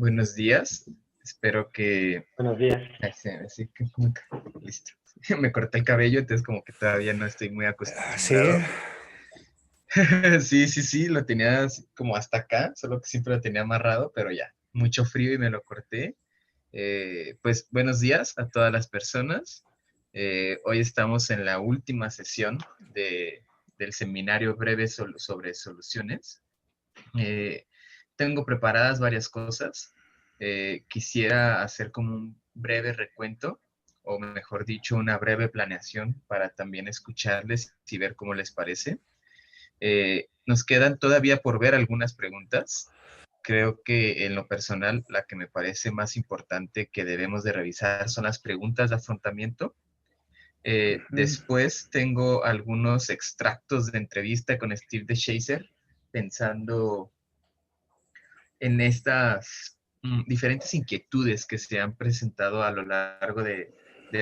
Buenos días. Espero que... Buenos días. Así que listo. Me corté el cabello, entonces como que todavía no estoy muy Sí, acostumbrado. Sí, lo tenía como hasta acá, solo que siempre lo tenía amarrado, pero ya, mucho frío y me lo corté. Pues buenos días a todas las personas. Hoy estamos en la última sesión del seminario breve sobre soluciones. Eh, Tengo preparadas varias cosas. Quisiera hacer como un breve recuento, o mejor dicho, una breve planeación para también escucharles y ver cómo les parece. Nos quedan todavía por ver algunas preguntas. Creo que en lo personal, la que me parece más importante que debemos de revisar son las preguntas de afrontamiento. Después tengo algunos extractos de entrevista con Steve DeShazer, pensando en estas diferentes inquietudes que se han presentado a lo largo de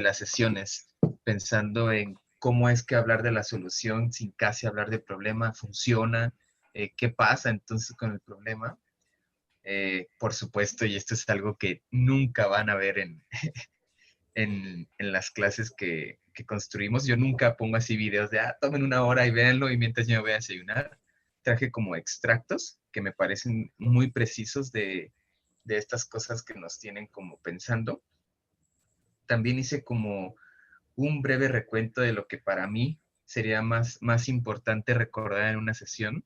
las sesiones, pensando en cómo es que hablar de la solución sin casi hablar del problema funciona, qué pasa entonces con el problema. Por supuesto, y esto es algo que nunca van a ver en las clases que construimos. Yo nunca pongo así videos de, tomen una hora y véanlo y mientras yo me voy a desayunar. Traje como extractos que me parecen muy precisos de estas cosas que nos tienen como pensando. También hice como un breve recuento de lo que para mí sería más importante recordar en una sesión.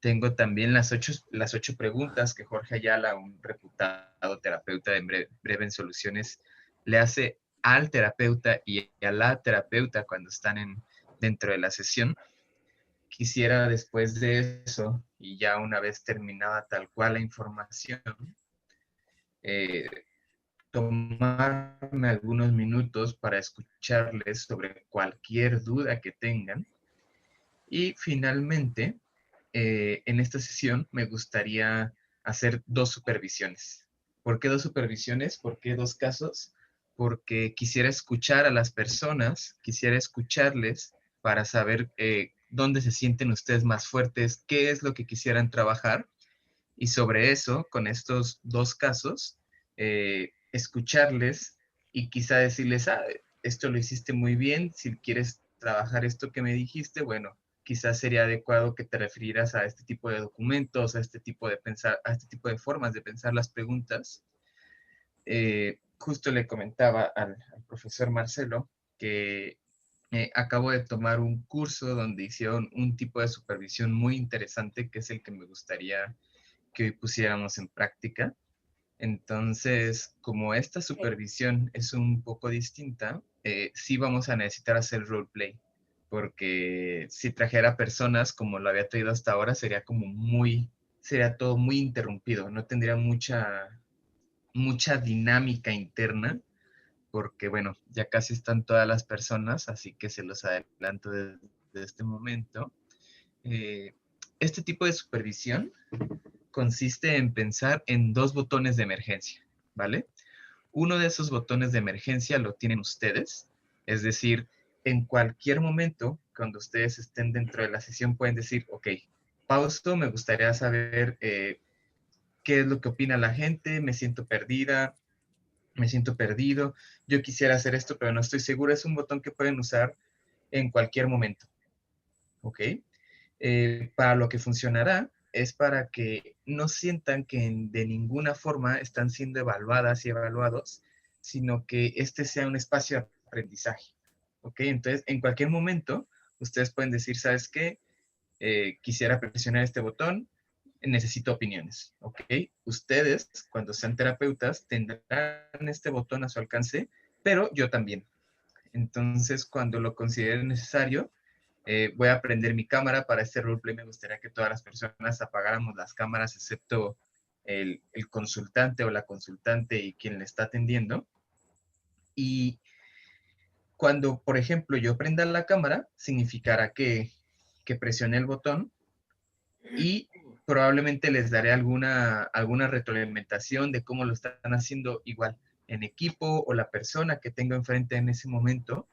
Tengo también las ocho preguntas que Jorge Ayala, un reputado terapeuta de breve en soluciones, le hace al terapeuta y a la terapeuta cuando están dentro de la sesión. Quisiera después de eso, y ya una vez terminada tal cual la información, eh, tomarme algunos minutos para escucharles sobre cualquier duda que tengan. Y finalmente, en esta sesión me gustaría hacer dos supervisiones. ¿Por qué dos supervisiones? ¿Por qué dos casos? Porque quisiera escuchar a las personas, quisiera escucharles para saber dónde se sienten ustedes más fuertes, qué es lo que quisieran trabajar. Y sobre eso, con estos dos casos, escucharles y quizá decirles, esto lo hiciste muy bien, si quieres trabajar esto que me dijiste, bueno, quizás sería adecuado que te refirieras a este tipo de documentos, a este tipo de pensar, a este tipo de formas de pensar las preguntas. Justo le comentaba al profesor Marcelo que acabo de tomar un curso donde hicieron un tipo de supervisión muy interesante, que es el que me gustaría que hoy pusiéramos en práctica. Entonces, como esta supervisión es un poco distinta, sí vamos a necesitar hacer roleplay, porque si trajera personas como lo había traído hasta ahora, sería todo muy interrumpido, no tendría mucha dinámica interna, porque bueno, ya casi están todas las personas, así que se los adelanto desde este momento. Eh, este tipo de supervisión consiste en pensar en dos botones de emergencia, ¿vale? Uno de esos botones de emergencia lo tienen ustedes, es decir, en cualquier momento, cuando ustedes estén dentro de la sesión, pueden decir, ok, pauso, me gustaría saber qué es lo que opina la gente, me siento perdida, me siento perdido, yo quisiera hacer esto, pero no estoy seguro. Es un botón que pueden usar en cualquier momento, ¿ok? Para lo que funcionará es para que no sientan que de ninguna forma están siendo evaluadas y evaluados, sino que este sea un espacio de aprendizaje. ¿Ok? Entonces, en cualquier momento, ustedes pueden decir, ¿sabes qué? Quisiera presionar este botón, necesito opiniones. ¿Ok? Ustedes, cuando sean terapeutas, tendrán este botón a su alcance, pero yo también. Entonces, cuando lo consideren necesario, voy a prender mi cámara. Para este roleplay me gustaría que todas las personas apagáramos las cámaras, excepto el consultante o la consultante y quien le está atendiendo. Y cuando, por ejemplo, yo prenda la cámara, significará que presione el botón y probablemente les daré alguna retroalimentación de cómo lo están haciendo igual en equipo o la persona que tengo enfrente en ese momento.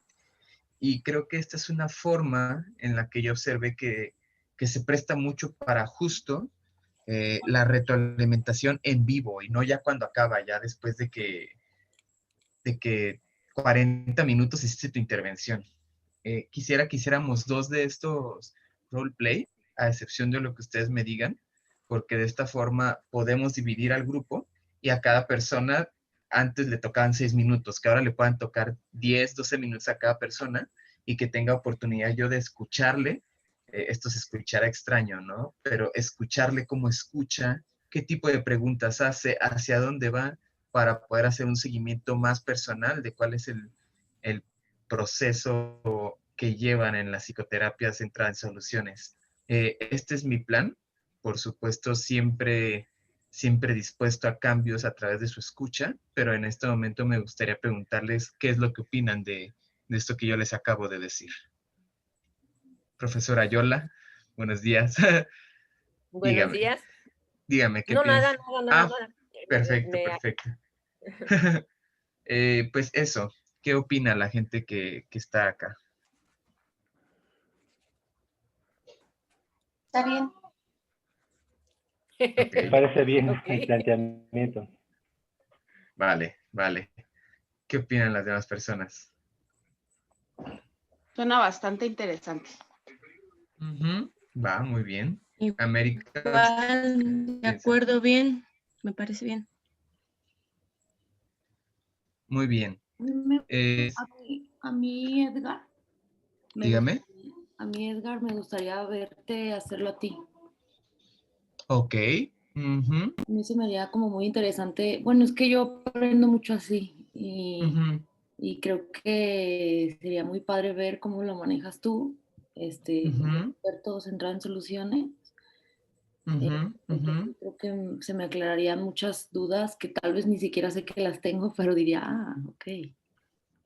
Y creo que esta es una forma en la que yo observé que se presta mucho para justo la retroalimentación en vivo y no ya cuando acaba, ya después de que 40 minutos hiciste tu intervención. Quisiera que hiciéramos 2 de estos roleplay, a excepción de lo que ustedes me digan, porque de esta forma podemos dividir al grupo y a cada persona antes le tocaban 6 minutos, que ahora le puedan tocar 10, 12 minutos a cada persona y que tenga oportunidad yo de escucharle. Esto se escuchará extraño, ¿no? Pero escucharle cómo escucha, qué tipo de preguntas hace, hacia dónde va, para poder hacer un seguimiento más personal de cuál es el proceso que llevan en las psicoterapias centradas en soluciones. Este es mi plan, por supuesto, siempre dispuesto a cambios a través de su escucha, pero en este momento me gustaría preguntarles qué es lo que opinan de esto que yo les acabo de decir. Profesora Yola, buenos días. Buenos Dígame, días. dígame, ¿qué No, nada, piensa? nada, nada, Ah, nada. perfecto, perfecto. Pues eso, ¿qué opina la gente que está acá? Está bien. Me Ok, parece bien Ok. el planteamiento. vale, vale. ¿Qué opinan las demás personas? Suena bastante interesante. Ujú, va, muy bien. América, ¿qué Igual, de piensa? acuerdo, bien, me parece bien. Muy bien. Eh, A mí, Edgar, dígame. Edgar, me gustaría verte hacerlo a ti. Ok. Ujú, A mí se me haría como muy interesante. Bueno, es que yo aprendo mucho así ujú, y creo que sería muy padre ver cómo lo manejas tú, como ujú, experto centrado en soluciones. ujú, Porque ujú. creo que se me aclararían muchas dudas que tal vez ni siquiera sé que las tengo, pero diría, ok.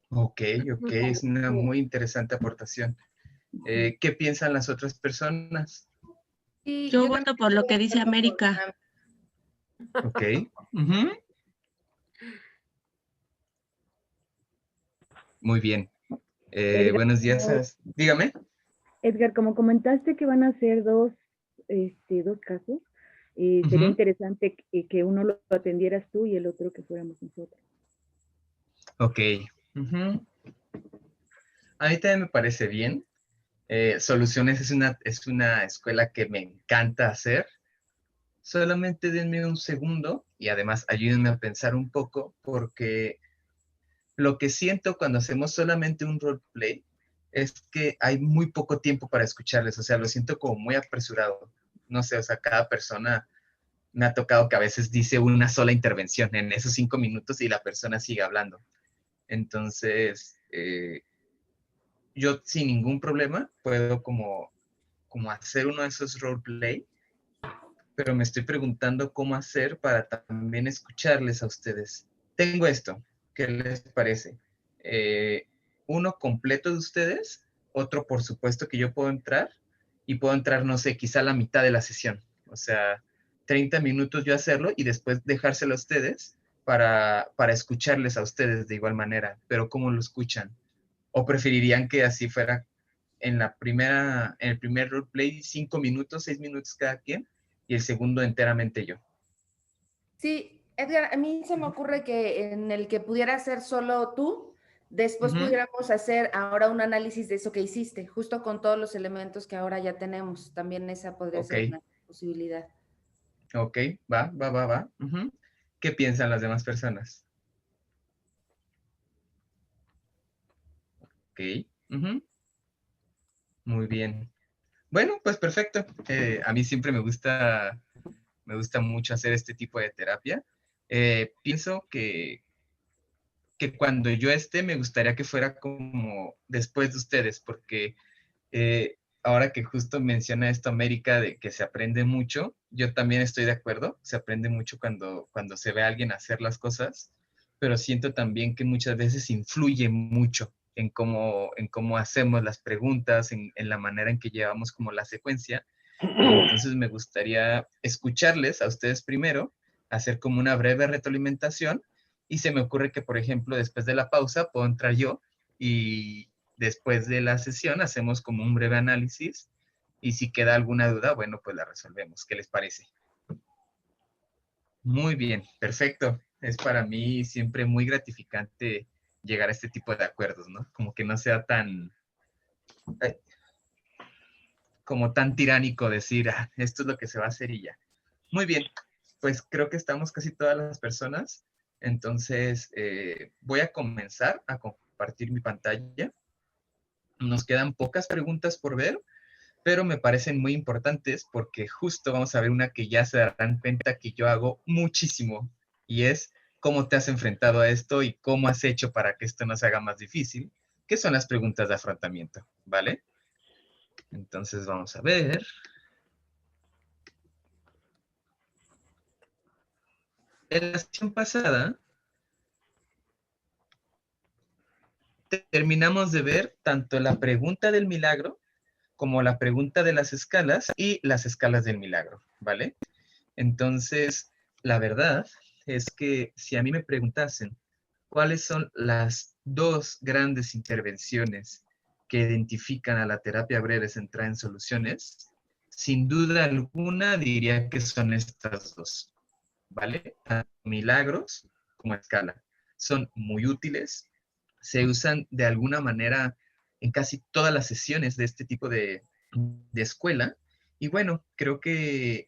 Ok, ok, Me es una parece- muy interesante aportación. Ujú. ¿Qué piensan las otras personas? Sí, Yo yo también voto por lo estoy de que dice acuerdo con América. Am. Ok. Ujú. Muy bien. Edgar, Buenos días. Dígame. Edgar, como comentaste que van a ser dos casos, sería Ujú. interesante que uno lo atendieras tú y el otro que fuéramos nosotros. Ok. Ujú. A mí también me parece bien. Soluciones es una escuela que me encanta hacer. Solamente denme un segundo y además ayúdenme a pensar un poco porque lo que siento cuando hacemos solamente un roleplay es que hay muy poco tiempo para escucharles, o sea, lo siento como muy apresurado. No sé, o sea, cada persona me ha tocado que a veces dice una sola intervención en esos 5 minutos y la persona sigue hablando. Entonces, yo sin ningún problema puedo como hacer uno de esos roleplay, pero me estoy preguntando cómo hacer para también escucharles a ustedes. Tengo esto, ¿qué les parece? Uno completo de ustedes, otro por supuesto que yo puedo entrar y puedo entrar, no sé, quizá a la mitad de la sesión. O sea, 30 minutos yo hacerlo y después dejárselo a ustedes para escucharles a ustedes de igual manera, pero ¿cómo lo escuchan? ¿O preferirían que así fuera en el primer roleplay, 5 minutos, 6 minutos cada quien, y el segundo enteramente yo? Sí, Edgar, a mí se me ocurre que en el que pudiera ser solo tú, después Ujú. pudiéramos hacer ahora un análisis de eso que hiciste, justo con todos los elementos que ahora ya tenemos. También esa podría Ok, ser una posibilidad. ok, va. Ujú. ¿Qué piensan las demás personas? Ok, ujú, muy bien. Bueno, pues perfecto. A mí siempre me gusta mucho hacer este tipo de terapia. Pienso que cuando yo esté, me gustaría que fuera como después de ustedes, porque ahora que justo menciona esto América de que se aprende mucho, yo también estoy de acuerdo, se aprende mucho cuando se ve a alguien hacer las cosas, pero siento también que muchas veces influye mucho en cómo hacemos las preguntas, en la manera en que llevamos como la secuencia. Entonces me gustaría escucharles a ustedes primero, hacer como una breve retroalimentación y se me ocurre que, por ejemplo, después de la pausa puedo entrar yo y después de la sesión hacemos como un breve análisis y si queda alguna duda, bueno, pues la resolvemos. ¿Qué les parece? Muy bien, perfecto. Es para mí siempre muy gratificante llegar a este tipo de acuerdos, ¿no? Como que no sea tan, eh, como tan tiránico decir, ah, esto es lo que se va a hacer y ya. Muy bien, pues creo que estamos casi todas las personas. Entonces, voy a comenzar a compartir mi pantalla. Nos quedan pocas preguntas por ver, pero me parecen muy importantes porque justo vamos a ver una que ya se darán cuenta que yo hago muchísimo, y es cómo te has enfrentado a esto y cómo has hecho para que esto no se haga más difícil, que son las preguntas de afrontamiento, ¿vale? Entonces vamos a ver. En la sesión pasada terminamos de ver tanto la pregunta del milagro como la pregunta de las escalas y las escalas del milagro, ¿vale? Entonces, la verdad es que si a mí me preguntasen cuáles son las dos grandes intervenciones que identifican a la terapia breve centrada en soluciones, sin duda alguna diría que son estas dos, ¿vale? Tanto milagros como escala. Son muy útiles, se usan de alguna manera en casi todas las sesiones de este tipo de escuela. Y bueno, creo que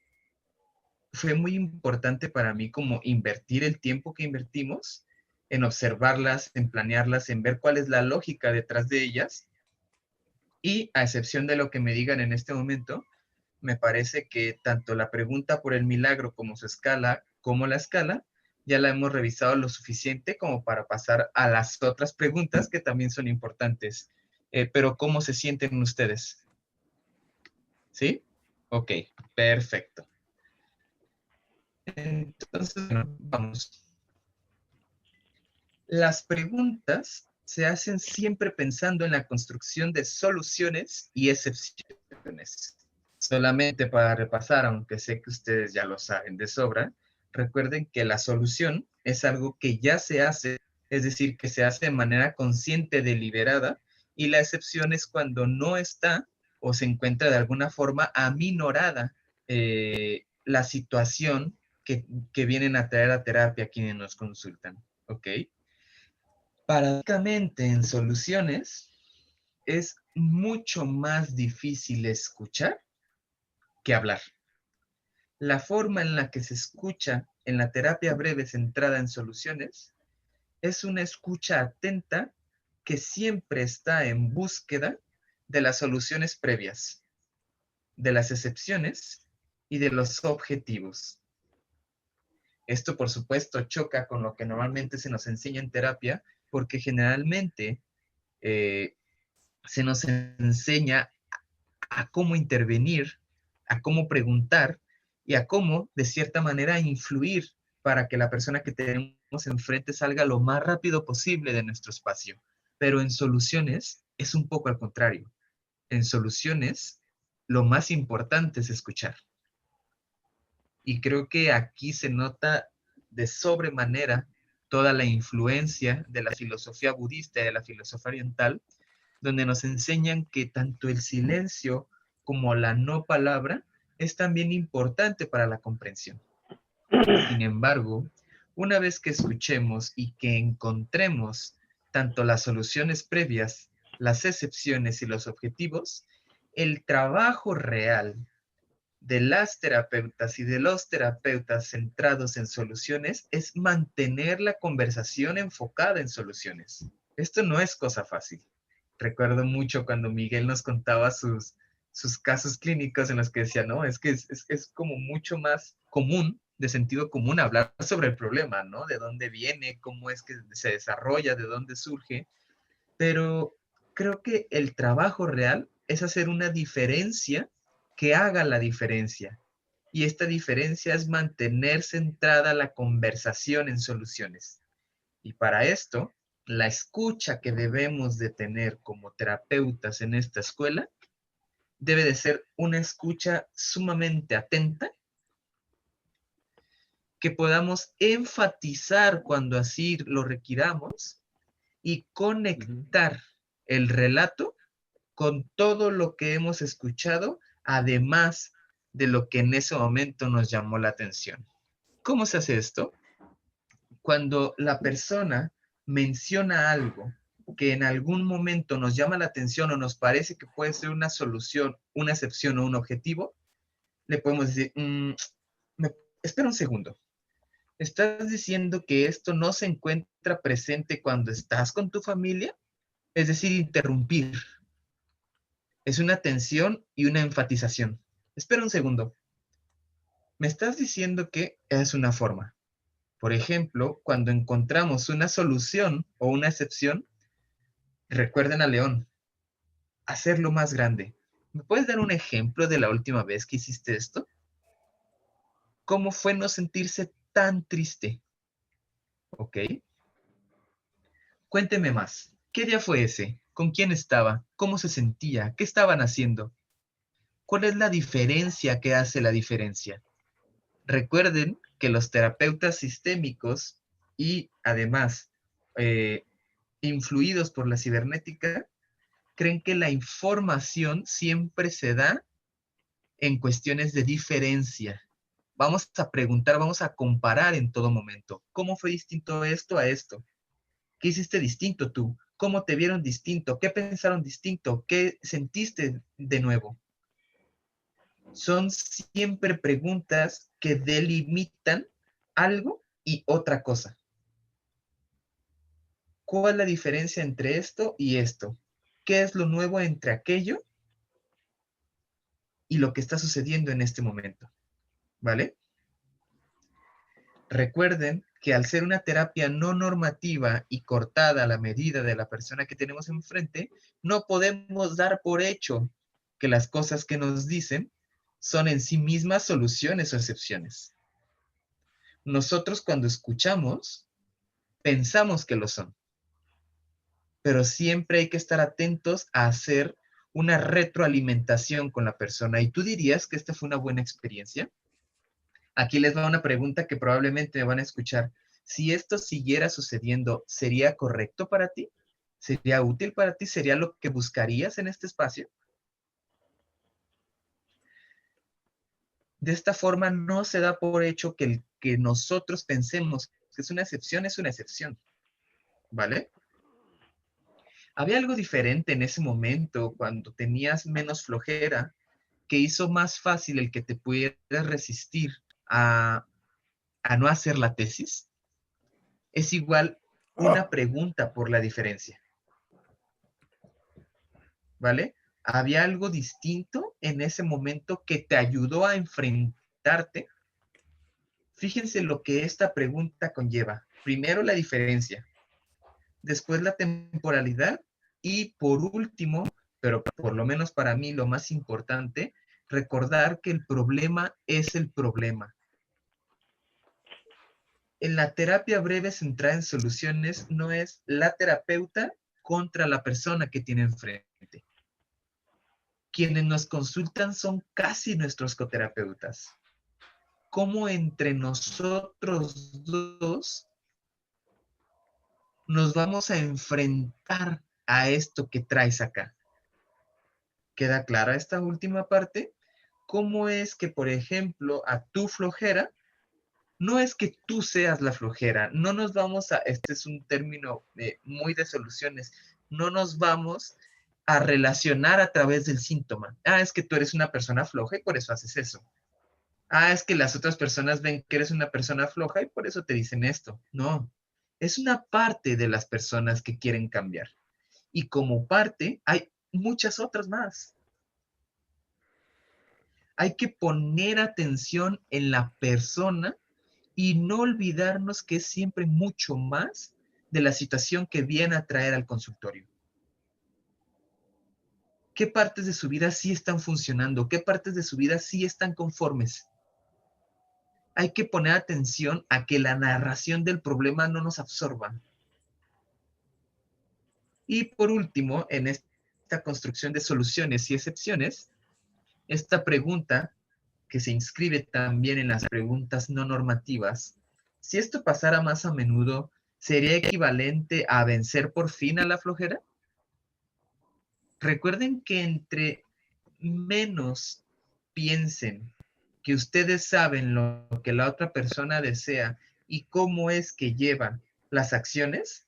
fue muy importante para mí como invertir el tiempo que invertimos en observarlas, en planearlas, en ver cuál es la lógica detrás de ellas. Y a excepción de lo que me digan en este momento, me parece que tanto la pregunta por el milagro como su escala, como la escala, ya la hemos revisado lo suficiente como para pasar a las otras preguntas que también son importantes. Pero ¿cómo se sienten ustedes? ¿Sí? Ok, perfecto. Entonces, bueno, vamos. Las preguntas se hacen siempre pensando en la construcción de soluciones y excepciones. Solamente para repasar, aunque sé que ustedes ya lo saben de sobra, recuerden que la solución es algo que ya se hace, es decir, que se hace de manera consciente, deliberada, y la excepción es cuando no está o se encuentra de alguna forma aminorada la situación que vienen a traer a terapia quienes nos consultan, ¿ok? Paradójicamente, en soluciones es mucho más difícil escuchar que hablar. La forma en la que se escucha en la terapia breve centrada en soluciones es una escucha atenta que siempre está en búsqueda de las soluciones previas, de las excepciones y de los objetivos. Esto, por supuesto, choca con lo que normalmente se nos enseña en terapia, porque generalmente se nos enseña a cómo intervenir, a cómo preguntar y a cómo, de cierta manera, influir para que la persona que tenemos enfrente salga lo más rápido posible de nuestro espacio. Pero en soluciones es un poco al contrario. En soluciones, lo más importante es escuchar. Y creo que aquí se nota de sobremanera toda la influencia de la filosofía budista y de la filosofía oriental, donde nos enseñan que tanto el silencio como la no palabra es también importante para la comprensión. Sin embargo, una vez que escuchemos y que encontremos tanto las soluciones previas, las excepciones y los objetivos, el trabajo real de las terapeutas y de los terapeutas centrados en soluciones es mantener la conversación enfocada en soluciones. Esto no es cosa fácil. Recuerdo mucho cuando Miguel nos contaba sus casos clínicos en los que decía, no, es que es como mucho más común, de sentido común, hablar sobre el problema, ¿no? De dónde viene, cómo es que se desarrolla, de dónde surge. Pero creo que el trabajo real es hacer una diferencia que haga la diferencia. Y esta diferencia es mantener centrada la conversación en soluciones. Y para esto, la escucha que debemos de tener como terapeutas en esta escuela debe de ser una escucha sumamente atenta, que podamos enfatizar cuando así lo requiramos y conectar el relato con todo lo que hemos escuchado, además de lo que en ese momento nos llamó la atención. ¿Cómo se hace esto? Cuando la persona menciona algo que en algún momento nos llama la atención o nos parece que puede ser una solución, una excepción o un objetivo, le podemos decir, espera un segundo. ¿Estás diciendo que esto no se encuentra presente cuando estás con tu familia? Es decir, interrumpir. Es una tensión y una enfatización. Espera un segundo. Me estás diciendo que es una forma. Por ejemplo, cuando encontramos una solución o una excepción, recuerden a León, hacerlo más grande. ¿Me puedes dar un ejemplo de la última vez que hiciste esto? ¿Cómo fue no sentirse tan triste? ¿Ok? Cuénteme más. ¿Qué día fue ese? ¿Con quién estaba? ¿Cómo se sentía? ¿Qué estaban haciendo? ¿Cuál es la diferencia que hace la diferencia? Recuerden que los terapeutas sistémicos y además influidos por la cibernética creen que la información siempre se da en cuestiones de diferencia. Vamos a preguntar, vamos a comparar en todo momento. ¿Cómo fue distinto esto a esto? ¿Qué hiciste distinto tú? ¿Cómo te vieron distinto? ¿Qué pensaron distinto? ¿Qué sentiste de nuevo? Son siempre preguntas que delimitan algo y otra cosa. ¿Cuál es la diferencia entre esto y esto? ¿Qué es lo nuevo entre aquello y lo que está sucediendo en este momento? ¿Vale? Recuerden que al ser una terapia no normativa y cortada a la medida de la persona que tenemos enfrente, no podemos dar por hecho que las cosas que nos dicen son en sí mismas soluciones o excepciones. Nosotros cuando escuchamos, pensamos que lo son, pero siempre hay que estar atentos a hacer una retroalimentación con la persona. ¿Y tú dirías que esta fue una buena experiencia? Aquí les va una pregunta que probablemente me van a escuchar. Si esto siguiera sucediendo, ¿sería correcto para ti? ¿Sería útil para ti? ¿Sería lo que buscarías en este espacio? De esta forma no se da por hecho que el que nosotros pensemos que es una excepción, ¿vale? Había algo diferente en ese momento cuando tenías menos flojera que hizo más fácil el que te pudieras resistir a no hacer la tesis. Es igual una pregunta por la diferencia, ¿vale? Había algo distinto en ese momento que te ayudó a enfrentarte. Fíjense lo que esta pregunta conlleva. Primero la diferencia, después la temporalidad y por último, pero por lo menos para mí lo más importante, recordar que el problema es el problema. En la terapia breve centrada en soluciones no es la terapeuta contra la persona que tiene enfrente. Quienes nos consultan son casi nuestros coterapeutas. ¿Cómo entre nosotros dos nos vamos a enfrentar a esto que traes acá? ¿Queda clara esta última parte? ¿Cómo es que, por ejemplo, a tu flojera, no es que tú seas la flojera, no nos vamos a, este es un término muy de soluciones, no nos vamos a relacionar a través del síntoma. Ah, es que tú eres una persona floja y por eso haces eso. Ah, es que las otras personas ven que eres una persona floja y por eso te dicen esto. No, es una parte de las personas que quieren cambiar. Y como parte, hay muchas otras más. Hay que poner atención en la persona y no olvidarnos que es siempre mucho más de la situación que viene a traer al consultorio. ¿Qué partes de su vida sí están funcionando? ¿Qué partes de su vida sí están conformes? Hay que poner atención a que la narración del problema no nos absorba. Y por último, en esta construcción de soluciones y excepciones, esta pregunta que se inscribe también en las preguntas no normativas, si esto pasara más a menudo, ¿sería equivalente a vencer por fin a la flojera? Recuerden que entre menos piensen que ustedes saben lo que la otra persona desea y cómo es que lleva las acciones,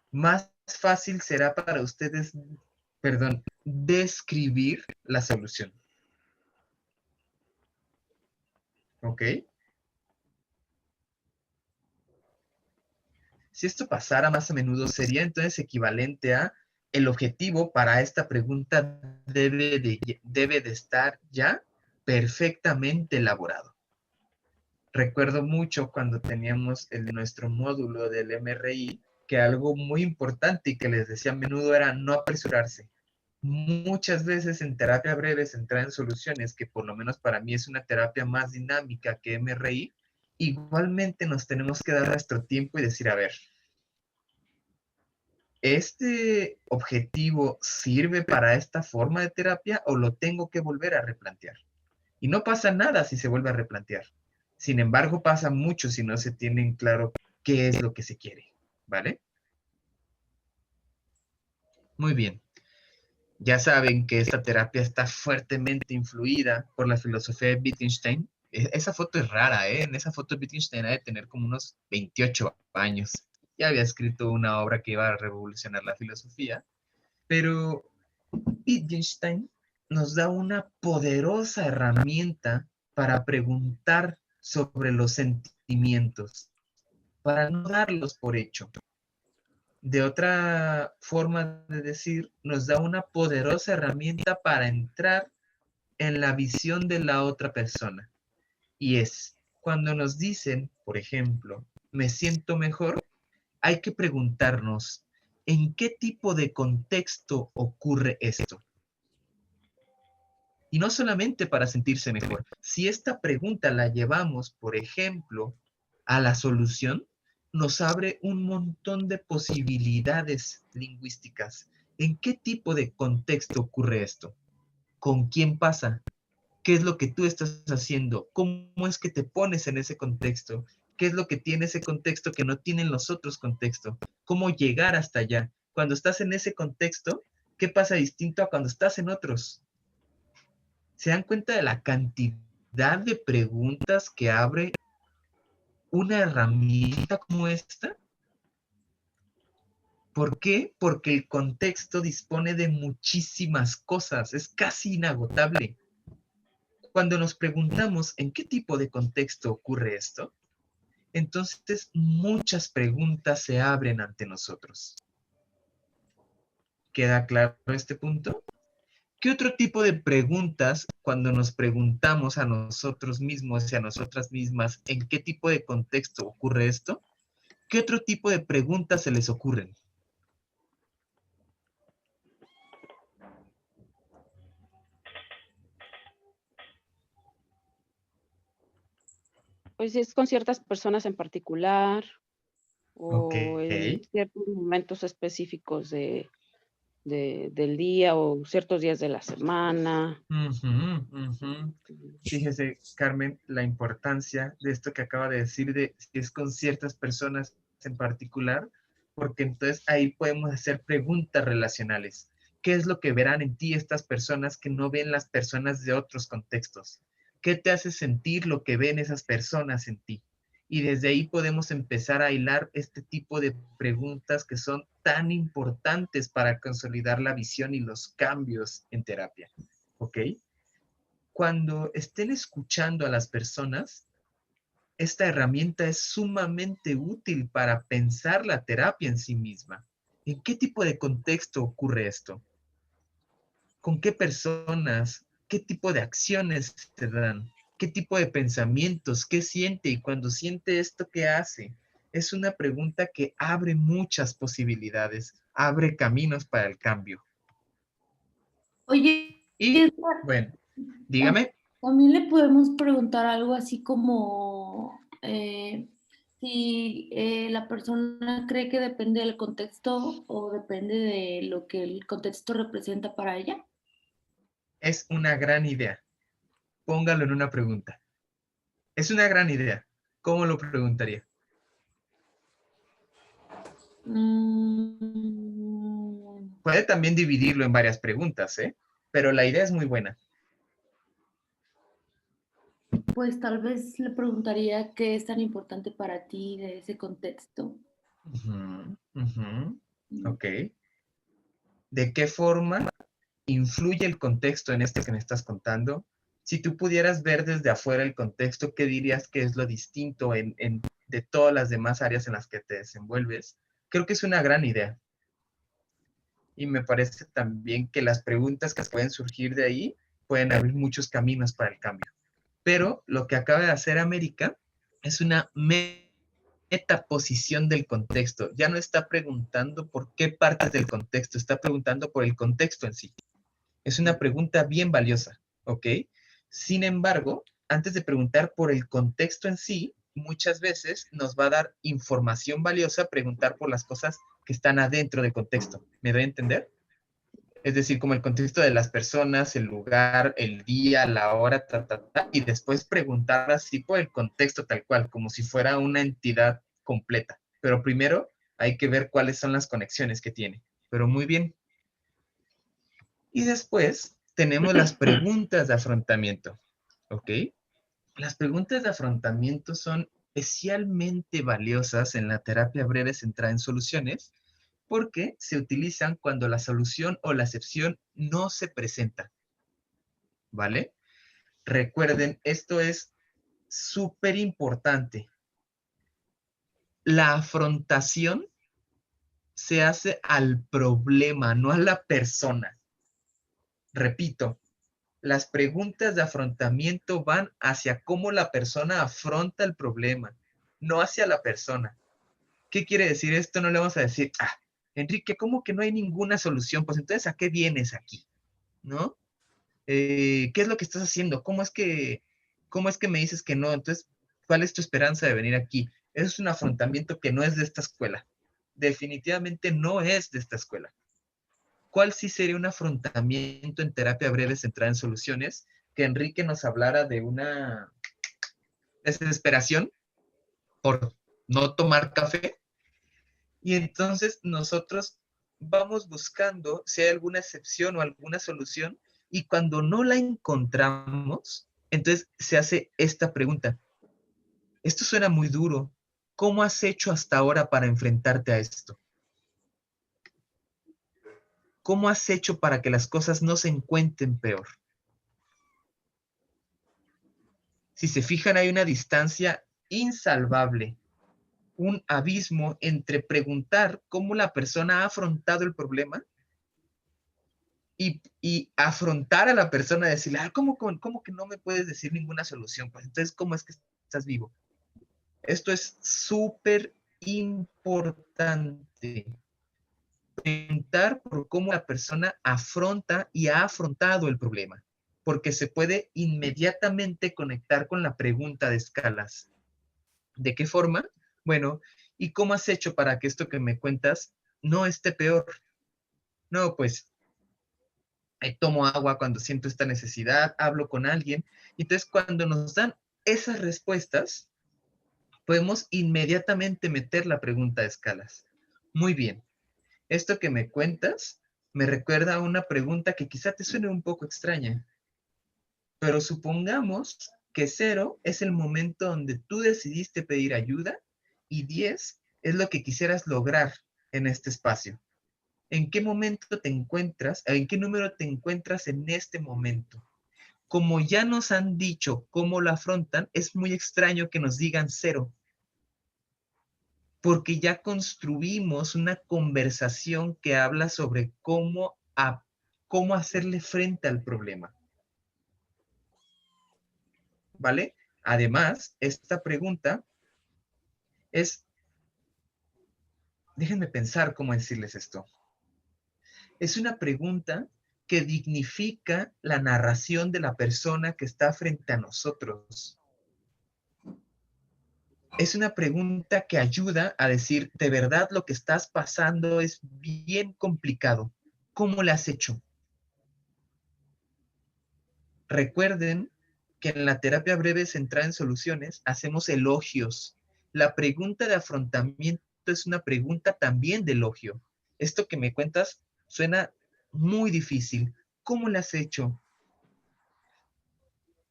más fácil será para ustedes, perdón, describir la solución. ¿Ok? Si esto pasara más a menudo, sería entonces equivalente a el objetivo para esta pregunta debe de estar ya perfectamente elaborado. Recuerdo mucho cuando teníamos nuestro módulo del MRI, que algo muy importante y que les decía a menudo era no apresurarse. Muchas veces en terapia breve se entra en soluciones, que por lo menos para mí es una terapia más dinámica que MRI. Igualmente nos tenemos que dar nuestro tiempo y decir, a ver, ¿este objetivo sirve para esta forma de terapia o lo tengo que volver a replantear? Y no pasa nada si se vuelve a replantear. Sin embargo, pasa mucho si no se tiene en claro qué es lo que se quiere, ¿vale? Muy bien. Ya saben que esta terapia está fuertemente influida por la filosofía de Wittgenstein. Esa foto es rara, ¿eh? En esa foto Wittgenstein ha de tener como unos 28 años. Ya había escrito una obra que iba a revolucionar la filosofía, pero Wittgenstein nos da una poderosa herramienta para preguntar sobre los sentimientos, para no darlos por hecho. De otra forma de decir, nos da una poderosa herramienta para entrar en la visión de la otra persona. Y es cuando nos dicen, por ejemplo, me siento mejor, hay que preguntarnos, ¿en qué tipo de contexto ocurre esto? Y no solamente para sentirse mejor. Si esta pregunta la llevamos, por ejemplo, a la solución, nos abre un montón de posibilidades lingüísticas. ¿En qué tipo de contexto ocurre esto? ¿Con quién pasa? ¿Qué es lo que tú estás haciendo? ¿Cómo es que te pones en ese contexto? ¿Qué es lo que tiene ese contexto que no tienen los otros contextos? ¿Cómo llegar hasta allá? Cuando estás en ese contexto, ¿qué pasa distinto a cuando estás en otros? ¿Se dan cuenta de la cantidad de preguntas que abre una herramienta como esta? ¿Por qué? Porque el contexto dispone de muchísimas cosas, es casi inagotable. Cuando nos preguntamos en qué tipo de contexto ocurre esto, entonces muchas preguntas se abren ante nosotros. ¿Queda claro este punto? ¿Qué otro tipo de preguntas, cuando nos preguntamos a nosotros mismos y a nosotras mismas en qué tipo de contexto ocurre esto? ¿Qué otro tipo de preguntas se les ocurren? Pues si es con ciertas personas en particular Ok. o en ciertos momentos específicos del día o ciertos días de la semana. Fíjese, Carmen, la importancia de esto que acaba de decir, de si es con ciertas personas en particular, porque entonces ahí podemos hacer preguntas relacionales. ¿Qué es lo que verán en ti estas personas que no ven las personas de otros contextos? ¿Qué te hace sentir lo que ven esas personas en ti? Y desde ahí podemos empezar a hilar este tipo de preguntas que son tan importantes para consolidar la visión y los cambios en terapia. ¿Ok? Cuando estén escuchando a las personas, esta herramienta es sumamente útil para pensar la terapia en sí misma. ¿En qué tipo de contexto ocurre esto? ¿Con qué personas? ¿Qué tipo de acciones se dan? ¿Qué tipo de pensamientos? ¿Qué siente? Y cuando siente esto, ¿qué hace? Es una pregunta que abre muchas posibilidades, abre caminos para el cambio. Oye, Y, bueno, dígame. también le podemos preguntar algo así como si la persona cree que depende del contexto o depende de lo que el contexto representa para ella. Es una gran idea. Póngalo en una pregunta. Es una gran idea. ¿Cómo lo preguntaría? Mm, Puede también dividirlo en varias preguntas, ¿eh? Pero la idea es muy buena. Pues tal vez le preguntaría qué es tan importante para ti de ese contexto. Ujú, ujú. Ok. ¿De qué forma influye el contexto en este que me estás contando? Si tú pudieras ver desde afuera el contexto, ¿qué dirías que es lo distinto de todas las demás áreas en las que te desenvuelves? Creo que es una gran idea. Y me parece también que las preguntas que pueden surgir de ahí pueden abrir muchos caminos para el cambio. Pero lo que acaba de hacer América es una metaposición del contexto. Ya no está preguntando por qué partes del contexto, está preguntando por el contexto en sí. Es una pregunta bien valiosa, ¿ok? Sin embargo, antes de preguntar por el contexto en sí, muchas veces nos va a dar información valiosa preguntar por las cosas que están adentro del contexto. ¿Me doy a entender? Es decir, como el contexto de las personas, el lugar, el día, la hora, y después preguntar así por el contexto tal cual, como si fuera una entidad completa. Pero primero hay que ver cuáles son las conexiones que tiene. Pero muy bien. Y después tenemos las preguntas de afrontamiento, ¿ok? Las preguntas de afrontamiento son especialmente valiosas en la terapia breve centrada en soluciones porque se utilizan cuando la solución o la excepción no se presenta, ¿vale? Recuerden, esto es súper importante. La afrontación se hace al problema, no a la persona. Repito, las preguntas de afrontamiento van hacia cómo la persona afronta el problema, no hacia la persona. ¿Qué quiere decir esto? No le vamos a decir, Enrique, ¿cómo que no hay ninguna solución? Pues entonces, ¿a qué vienes aquí? ¿No? ¿Qué es lo que estás haciendo? ¿Cómo es que me dices que no? Entonces, ¿cuál es tu esperanza de venir aquí? Eso es un afrontamiento que no es de esta escuela. Definitivamente no es de esta escuela. ¿Cuál sí sería un afrontamiento en terapia breve centrada en soluciones? Que Enrique nos hablara de una desesperación por no tomar café y entonces nosotros vamos buscando si hay alguna excepción o alguna solución y cuando no la encontramos, entonces se hace esta pregunta. Esto suena muy duro. ¿Cómo has hecho hasta ahora para enfrentarte a esto? ¿Cómo has hecho para que las cosas no se encuentren peor? Si se fijan, hay una distancia insalvable, un abismo entre preguntar cómo la persona ha afrontado el problema y afrontar a la persona y decirle, ¿cómo que no me puedes decir ninguna solución? Pues entonces, ¿cómo es que estás vivo? Esto es súper importante. Preguntar por cómo la persona afronta y ha afrontado el problema, porque se puede inmediatamente conectar con la pregunta de escalas. ¿De qué forma? Bueno, ¿y cómo has hecho para que esto que me cuentas no esté peor? No, pues tomo agua cuando siento esta necesidad, hablo con alguien. Entonces, cuando nos dan esas respuestas, podemos inmediatamente meter la pregunta de escalas. Muy bien, esto que me cuentas me recuerda a una pregunta que quizá te suene un poco extraña, pero supongamos que 0 es el momento donde tú decidiste pedir ayuda y 10 es lo que quisieras lograr en este espacio. ¿En qué momento te encuentras? ¿En qué número te encuentras en este momento? Como ya nos han dicho cómo lo afrontan, es muy extraño que nos digan 0, porque ya construimos una conversación que habla sobre cómo hacerle frente al problema. ¿Vale? Además, esta pregunta es, déjenme pensar cómo decirles esto. Es una pregunta que dignifica la narración de la persona que está frente a nosotros. Es una pregunta que ayuda a decir, de verdad lo que estás pasando es bien complicado. ¿Cómo lo has hecho? Recuerden que en la terapia breve centrada en soluciones hacemos elogios. La pregunta de afrontamiento es una pregunta también de elogio. Esto que me cuentas suena muy difícil. ¿Cómo lo has hecho?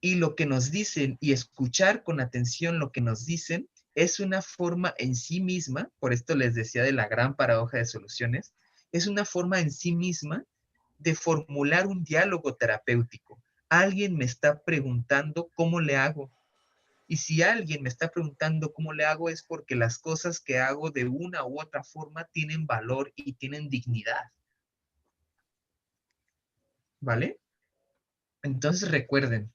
y lo que nos dicen y escuchar con atención lo que nos dicen es una forma en sí misma, por esto les decía de la gran paradoja de soluciones, es una forma en sí misma de formular un diálogo terapéutico. Alguien me está preguntando cómo le hago. Y si alguien me está preguntando cómo le hago es porque las cosas que hago de una u otra forma tienen valor y tienen dignidad. ¿Vale? Entonces recuerden,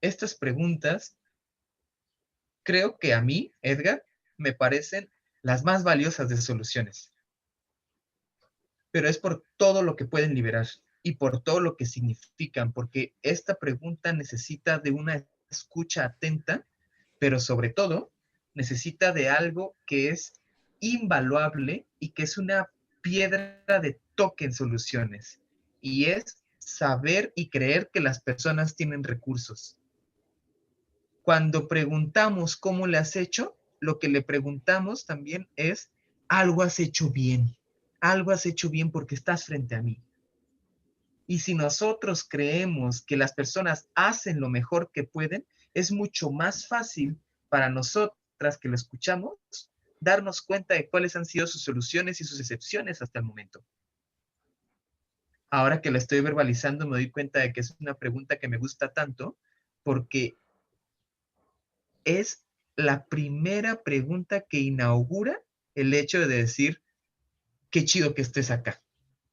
estas preguntas creo que a mí, Edgar, me parecen las más valiosas de soluciones. Pero es por todo lo que pueden liberar y por todo lo que significan, porque esta pregunta necesita de una escucha atenta, pero sobre todo necesita de algo que es invaluable y que es una piedra de toque en soluciones, y es saber y creer que las personas tienen recursos. Cuando preguntamos cómo le has hecho, lo que le preguntamos también es, algo has hecho bien. Algo has hecho bien porque estás frente a mí. Y si nosotros creemos que las personas hacen lo mejor que pueden, es mucho más fácil para nosotras que lo escuchamos darnos cuenta de cuáles han sido sus soluciones y sus excepciones hasta el momento. Ahora que lo estoy verbalizando, me doy cuenta de que es una pregunta que me gusta tanto porque es la primera pregunta que inaugura el hecho de decir, qué chido que estés acá.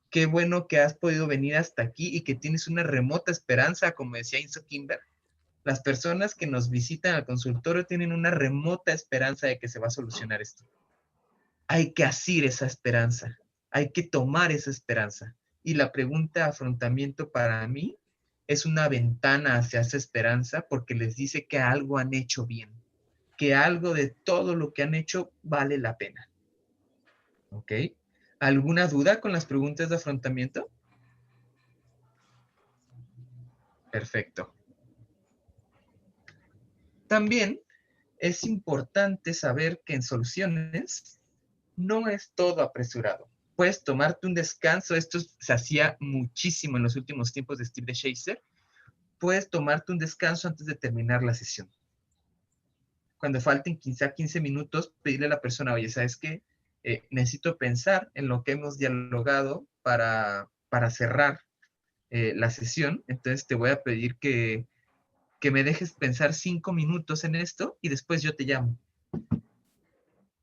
Qué bueno que has podido venir hasta aquí y que tienes una remota esperanza, como decía Enzo Kimber. Las personas que nos visitan al consultorio tienen una remota esperanza de que se va a solucionar esto. Hay que asir esa esperanza, hay que tomar esa esperanza. Y la pregunta de afrontamiento para mí es una ventana hacia esa esperanza porque les dice que algo han hecho bien, que algo de todo lo que han hecho vale la pena. ¿Ok? ¿Alguna duda con las preguntas de afrontamiento? Perfecto. También es importante saber que en soluciones no es todo apresurado. Puedes tomarte un descanso, esto se hacía muchísimo en los últimos tiempos de Steve DeShazer. Puedes tomarte un descanso antes de terminar la sesión. Cuando falten 15 minutos, pedirle a la persona, oye, ¿sabes qué? Necesito pensar en lo que hemos dialogado para cerrar la sesión, entonces te voy a pedir que me dejes pensar 5 minutos en esto y después yo te llamo.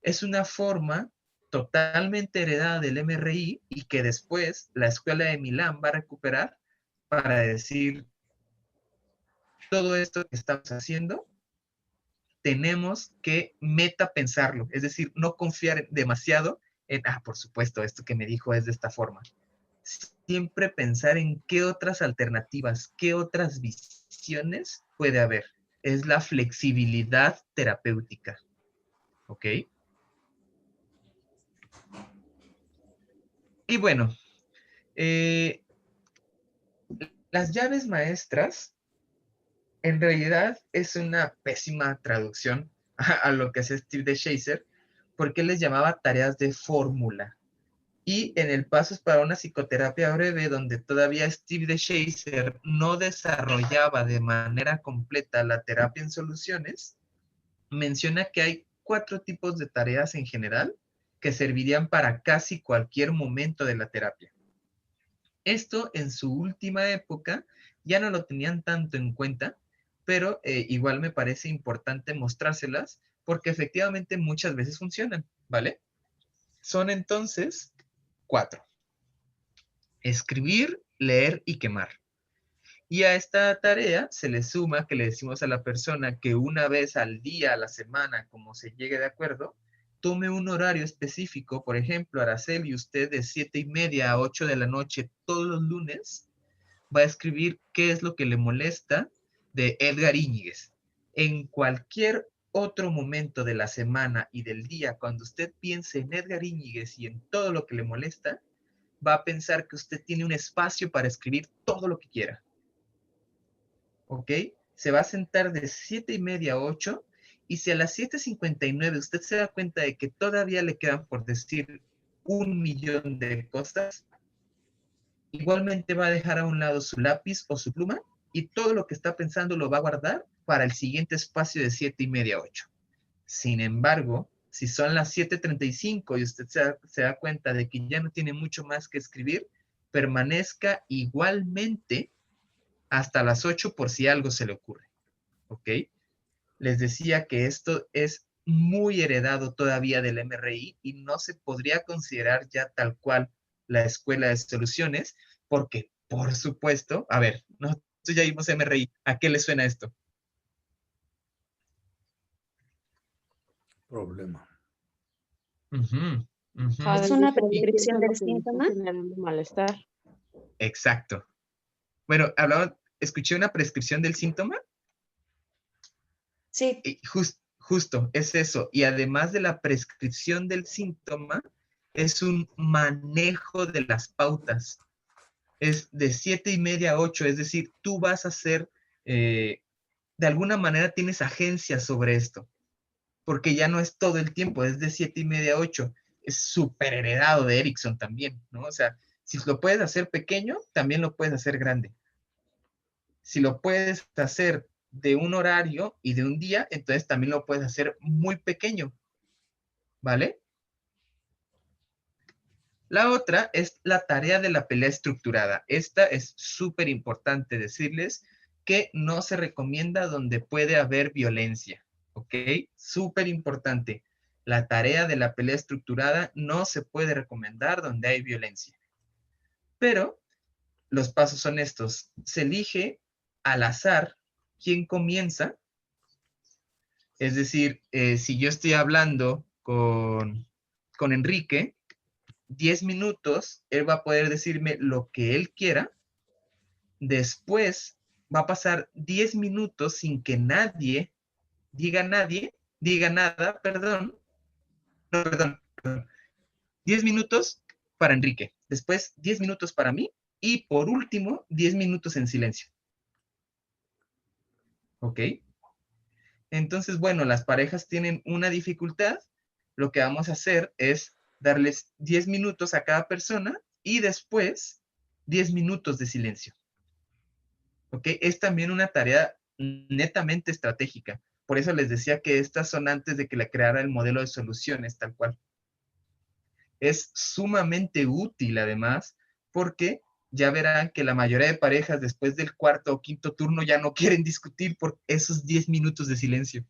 Es una forma totalmente heredada del MRI y que después la Escuela de Milán va a recuperar para decir, todo esto que estamos haciendo, tenemos que metapensarlo, es decir, no confiar demasiado en, por supuesto, esto que me dijo es de esta forma. Siempre pensar en qué otras alternativas, qué otras visiones puede haber. Es la flexibilidad terapéutica. ¿Ok? Y bueno, las llaves maestras en realidad es una pésima traducción a lo que hace Steve DeShazer, porque él les llamaba tareas de fórmula. Y en el Pasos para una psicoterapia breve, donde todavía Steve DeShazer no desarrollaba de manera completa la terapia en soluciones, menciona que hay 4 tipos de tareas en general que servirían para casi cualquier momento de la terapia. Esto en su última época ya no lo tenían tanto en cuenta, pero igual me parece importante mostrárselas porque efectivamente muchas veces funcionan, ¿vale? Son entonces 4. Escribir, leer y quemar. Y a esta tarea se le suma que le decimos a la persona que una vez al día, a la semana, como se llegue de acuerdo, tome un horario específico. Por ejemplo, Araceli, usted de 7:30 a 8 de la noche todos los lunes va a escribir qué es lo que le molesta de Edgar Íñiguez. En cualquier otro momento de la semana y del día, cuando usted piense en Edgar Íñiguez y en todo lo que le molesta, va a pensar que usted tiene un espacio para escribir todo lo que quiera. ¿Ok? Se va a sentar de 7:30 a 8 y si a las 7:59 usted se da cuenta de que todavía le quedan por decir 1.000.000 de cosas, igualmente va a dejar a un lado su lápiz o su pluma y todo lo que está pensando lo va a guardar para el siguiente espacio de 7:30 a 8. Sin embargo, si son las 7:35 y usted se da cuenta de que ya no tiene mucho más que escribir, permanezca igualmente hasta las 8 por si algo se le ocurre. ¿Ok? Les decía que esto es muy heredado todavía del MRI y no se podría considerar ya tal cual la escuela de soluciones, porque, por supuesto, a ver, nosotros ya vimos MRI, ¿a qué le suena esto? Problema. Ujú, ujú. ¿Es una prescripción del síntoma? Generando malestar. Exacto. Bueno, escuché una prescripción del síntoma. Sí, Y justo, es eso. Y además de la prescripción del síntoma, es un manejo de las pautas. Es de 7:30 a 8, es decir, tú vas a hacer, de alguna manera tienes agencia sobre esto, porque ya no es todo el tiempo, es de 7:30 a 8. Es súper heredado de Erickson también, ¿no? O sea, si lo puedes hacer pequeño, también lo puedes hacer grande. Si lo puedes hacer de un horario y de un día, entonces también lo puedes hacer muy pequeño, ¿vale? La otra es la tarea de la pelea estructurada. Esta es súper importante decirles que no se recomienda donde puede haber violencia, ¿ok? Súper importante. La tarea de la pelea estructurada no se puede recomendar donde hay violencia. Pero los pasos son estos. Se elige al azar quién comienza. Es decir, si yo estoy hablando con Enrique, 10 minutos, él va a poder decirme lo que él quiera. Después va a pasar 10 minutos sin que nadie, diga nada, perdón. No, perdón. 10 minutos para Enrique. Después 10 minutos para mí. Y por último, 10 minutos en silencio. ¿Ok? Entonces, bueno, las parejas tienen una dificultad. Lo que vamos a hacer es darles 10 minutos a cada persona y después 10 minutos de silencio. ¿Ok? Es también una tarea netamente estratégica. Por eso les decía que estas son antes de que le creara el modelo de soluciones, tal cual. Es sumamente útil, además, porque ya verán que la mayoría de parejas después del cuarto o quinto turno ya no quieren discutir por esos 10 minutos de silencio.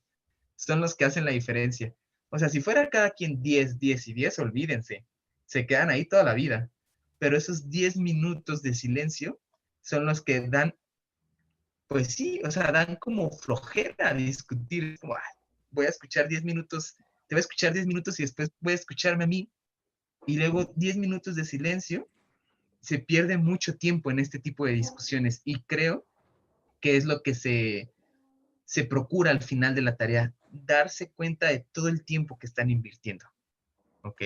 Son los que hacen la diferencia. O sea, si fuera cada quien 10, 10 y 10, olvídense. Se quedan ahí toda la vida. Pero esos 10 minutos de silencio son los que dan, pues sí, o sea, dan como flojera a discutir. Como, voy a escuchar 10 minutos, te voy a escuchar 10 minutos y después voy a escucharme a mí. Y luego 10 minutos de silencio. Se pierde mucho tiempo en este tipo de discusiones. Y creo que es lo que se procura al final de la tarea, darse cuenta de todo el tiempo que están invirtiendo. ¿Ok?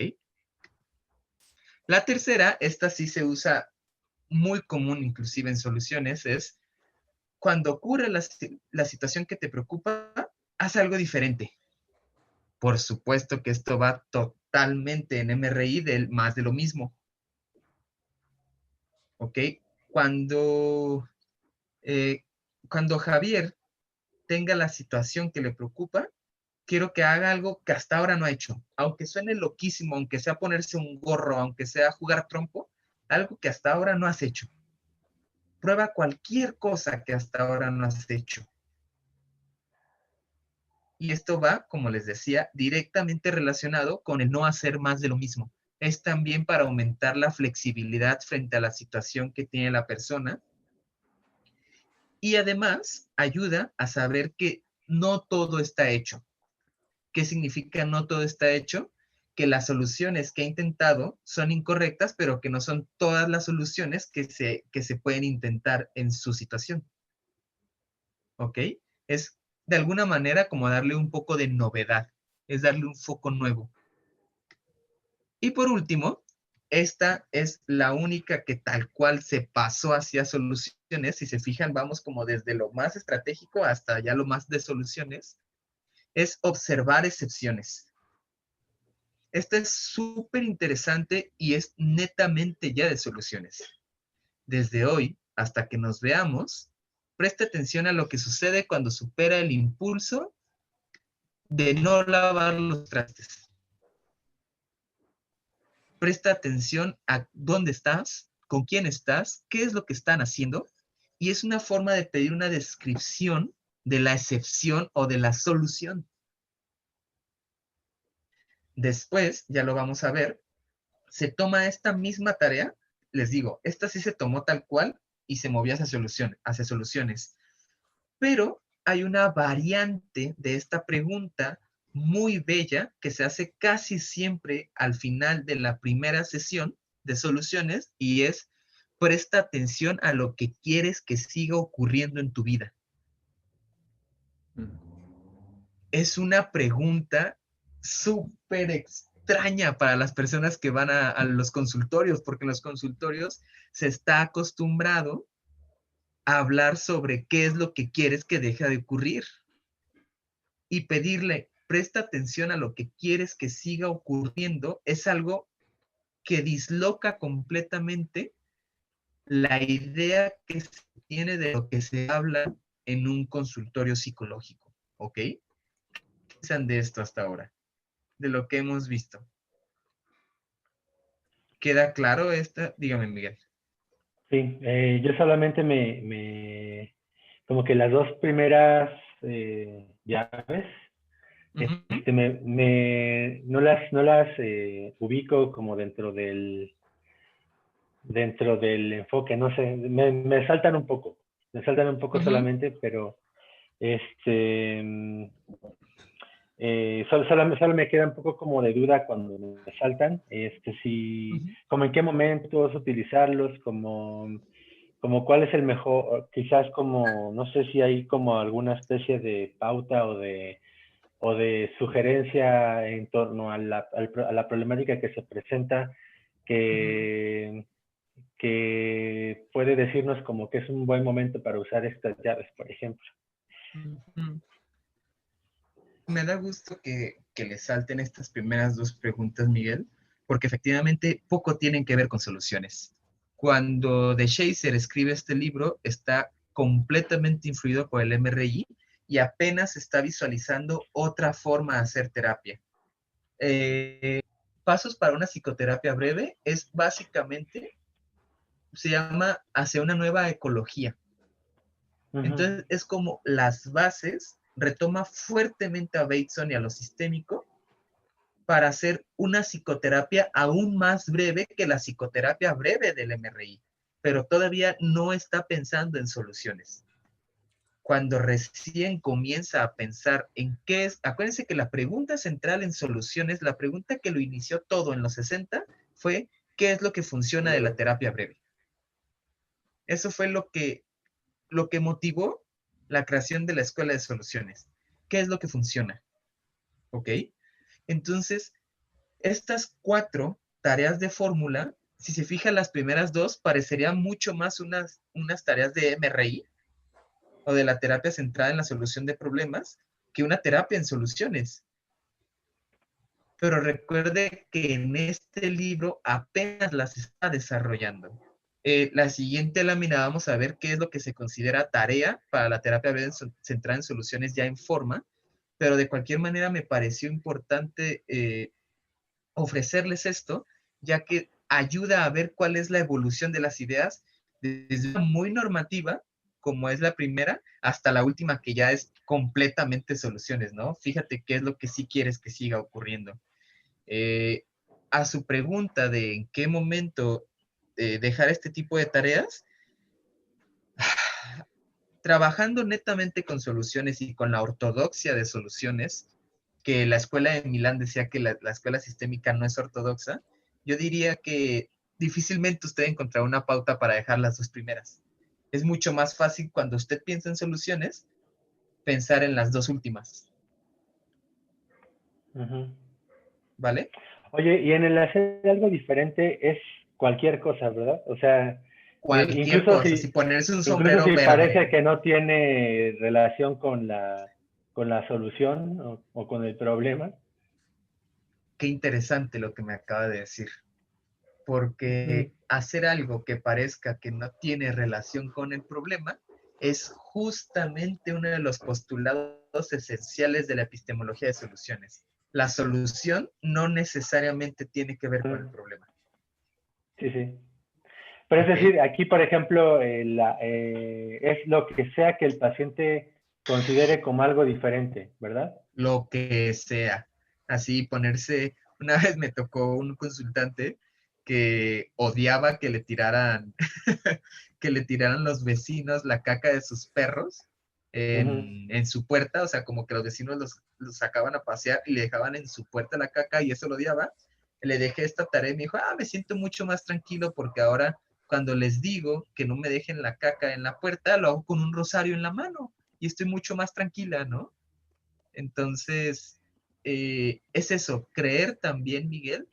La tercera, esta sí se usa muy común inclusive en soluciones, es cuando ocurre la situación que te preocupa, haz algo diferente. Por supuesto que esto va totalmente en MRI del más de lo mismo. ¿Ok? Cuando, cuando Javier tenga la situación que le preocupa, quiero que haga algo que hasta ahora no ha hecho. Aunque suene loquísimo, aunque sea ponerse un gorro, aunque sea jugar trompo, algo que hasta ahora no has hecho. Prueba cualquier cosa que hasta ahora no has hecho. Y esto va, como les decía, directamente relacionado con el no hacer más de lo mismo. Es también para aumentar la flexibilidad frente a la situación que tiene la persona. Y además ayuda a saber que no todo está hecho. ¿Qué significa no todo está hecho? Que las soluciones que ha intentado son incorrectas, pero que no son todas las soluciones que se pueden intentar en su situación. ¿Ok? Es de alguna manera como darle un poco de novedad, es darle un foco nuevo. Y por último, esta es la única que tal cual se pasó hacia soluciones. Si se fijan, vamos como desde lo más estratégico hasta ya lo más de soluciones. Es observar excepciones. Esta es súper interesante y es netamente ya de soluciones. Desde hoy hasta que nos veamos, Presta atención a lo que sucede cuando supera el impulso de no lavar los trastes. Presta atención a dónde estás, con quién estás, qué es lo que están haciendo, y es una forma de pedir una descripción de la excepción o de la solución. Después, ya lo vamos a ver, se toma esta misma tarea, les digo, esta sí se tomó tal cual y se movió hacia soluciones. Pero hay una variante de esta pregunta muy bella que se hace casi siempre al final de la primera sesión de soluciones y es: presta atención a lo que quieres que siga ocurriendo en tu vida. Es una pregunta súper extraña para las personas que van a los consultorios, porque en los consultorios se está acostumbrado a hablar sobre qué es lo que quieres que deje de ocurrir. Y pedirle, presta atención a lo que quieres que siga ocurriendo, es algo que disloca completamente la idea que se tiene de lo que se habla en un consultorio psicológico, ¿ok? ¿Qué piensan de esto hasta ahora? De lo que hemos visto. ¿Queda claro esta? Dígame, Miguel. Sí, yo solamente como que las dos primeras llaves, no las ubico como dentro del enfoque, no sé, me saltan un poco solamente, pero solo me queda un poco como de duda cuando me saltan, si, como en qué momentos utilizarlos, como cuál es el mejor, quizás como, no sé si hay como alguna especie de pauta o de sugerencia en torno a la problemática que se presenta, que puede decirnos como que es un buen momento para usar estas llaves, por ejemplo. Me da gusto que le salten estas primeras dos preguntas, Miguel, porque efectivamente poco tienen que ver con soluciones. Cuando De Shazer escribe este libro, está completamente influido por el MRI y apenas está visualizando otra forma de hacer terapia. Pasos para una psicoterapia breve es básicamente, se llama hacia una nueva ecología. Entonces es como las bases, retoma fuertemente a Bateson y a lo sistémico para hacer una psicoterapia aún más breve que la psicoterapia breve del MRI, pero todavía no está pensando en soluciones. Cuando recién comienza a pensar en qué es, acuérdense que la pregunta central en soluciones, la pregunta que lo inició todo en los 60 fue: ¿qué es lo que funciona de la terapia breve? Eso fue lo que motivó la creación de la escuela de soluciones. ¿Qué es lo que funciona? ¿Ok? Entonces, estas 4 tareas de fórmula, si se fijan las primeras 2, parecerían mucho más unas tareas de MRI o de la terapia centrada en la solución de problemas que una terapia en soluciones. Pero recuerde que en este libro apenas las está desarrollando. La siguiente lámina vamos a ver qué es lo que se considera tarea para la terapia breve centrada en soluciones ya en forma, pero de cualquier manera me pareció importante ofrecerles esto, ya que ayuda a ver cuál es la evolución de las ideas desde una muy normativa, como es la primera, hasta la última que ya es completamente soluciones, ¿no? Fíjate qué es lo que sí quieres que siga ocurriendo. A su pregunta de en qué momento dejar este tipo de tareas, trabajando netamente con soluciones y con la ortodoxia de soluciones, que la escuela de Milán decía que la escuela sistémica no es ortodoxa, yo diría que difícilmente usted encontrará una pauta para dejar las 2 primeras. Es mucho más fácil cuando usted piensa en soluciones, pensar en las 2 últimas. ¿Vale? Oye, y en el hacer algo diferente es cualquier cosa, ¿verdad? O sea, cualquier cosa, si ponerse un sombrero incluso si verde. parece que no tiene relación con la solución o con el problema. Qué interesante lo que me acaba de decir, porque hacer algo que parezca que no tiene relación con el problema es justamente uno de los postulados esenciales de la epistemología de soluciones. La solución no necesariamente tiene que ver con el problema. Sí, sí. Pero es Ok. decir, aquí, por ejemplo, es lo que sea que el paciente considere como algo diferente, ¿verdad? Lo que sea. Así ponerse, una vez me tocó un consultante que odiaba que le tiraran, que le tiraran los vecinos la caca de sus perros en su puerta, o sea, como que los vecinos los sacaban a pasear y le dejaban en su puerta la caca y eso lo odiaba. Le dejé esta tarea y me dijo, me siento mucho más tranquilo porque ahora cuando les digo que no me dejen la caca en la puerta, lo hago con un rosario en la mano y estoy mucho más tranquila, ¿no? Entonces, es eso, creer también, Miguel,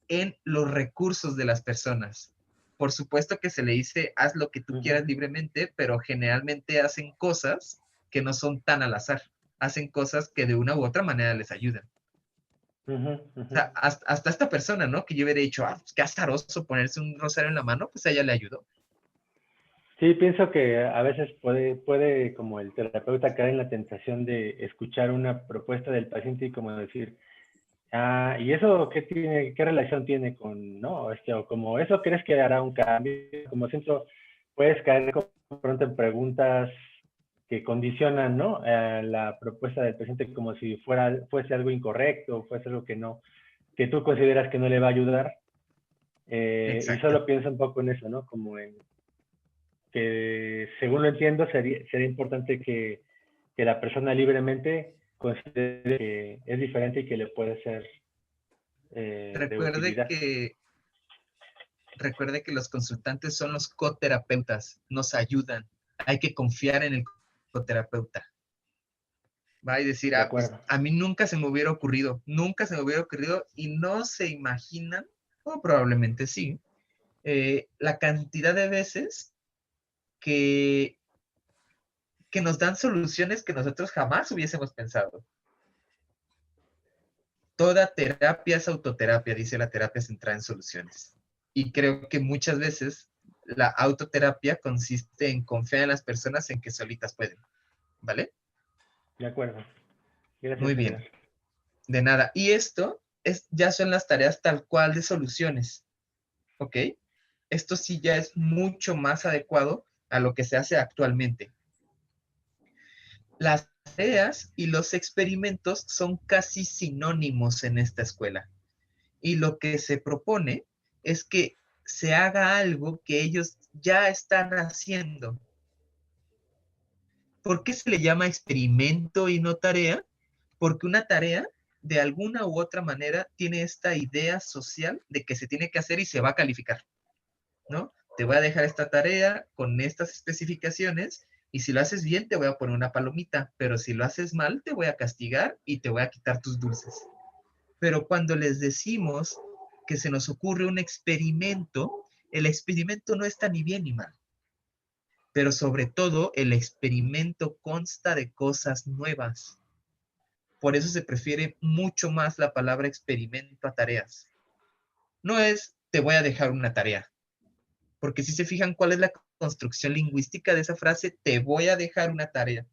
en los recursos de las personas. Por supuesto que se le dice, haz lo que tú quieras libremente, pero generalmente hacen cosas que no son tan al azar. Hacen cosas que de una u otra manera les ayudan. O sea, hasta esta persona, ¿no? Que yo hubiera dicho, pues qué azaroso ponerse un rosario en la mano, pues a ella le ayudó. Sí, pienso que a veces puede como el terapeuta caer en la tentación de escuchar una propuesta del paciente y como decir, ¿y eso qué relación tiene con, no? O como eso crees que hará un cambio, como siempre puedes caer pronto en preguntas que condicionan, ¿no? La propuesta del paciente como si fuese algo incorrecto, fuese algo que tú consideras que no le va a ayudar. Y solo pienso un poco en eso, ¿no? Como en que, según lo entiendo, sería importante que la persona libremente considere que es diferente y que le puede ser de utilidad. Recuerde que los consultantes son los coterapeutas, nos ayudan. Hay que confiar en el coterapeuta. Va a decir, pues a mí nunca se me hubiera ocurrido y no se imaginan, o probablemente sí, la cantidad de veces que nos dan soluciones que nosotros jamás hubiésemos pensado. Toda terapia es autoterapia, dice la terapia centrada en soluciones. Y creo que muchas veces la autoterapia consiste en confiar en las personas en que solitas pueden. ¿Vale? De acuerdo. Gracias. Muy bien. De nada. Y esto ya son las tareas tal cual de soluciones. ¿Ok? Esto sí ya es mucho más adecuado a lo que se hace actualmente. Las tareas y los experimentos son casi sinónimos en esta escuela. Y lo que se propone es que se haga algo que ellos ya están haciendo. ¿Por qué se le llama experimento y no tarea? Porque una tarea, de alguna u otra manera, tiene esta idea social de que se tiene que hacer y se va a calificar, ¿no? Te voy a dejar esta tarea con estas especificaciones y si lo haces bien te voy a poner una palomita, pero si lo haces mal te voy a castigar y te voy a quitar tus dulces. Pero cuando les decimos que se nos ocurre un experimento, el experimento no está ni bien ni mal. Pero sobre todo, el experimento consta de cosas nuevas. Por eso se prefiere mucho más la palabra experimento a tareas. No es te voy a dejar una tarea. Porque si se fijan cuál es la construcción lingüística de esa frase, te voy a dejar una tarea.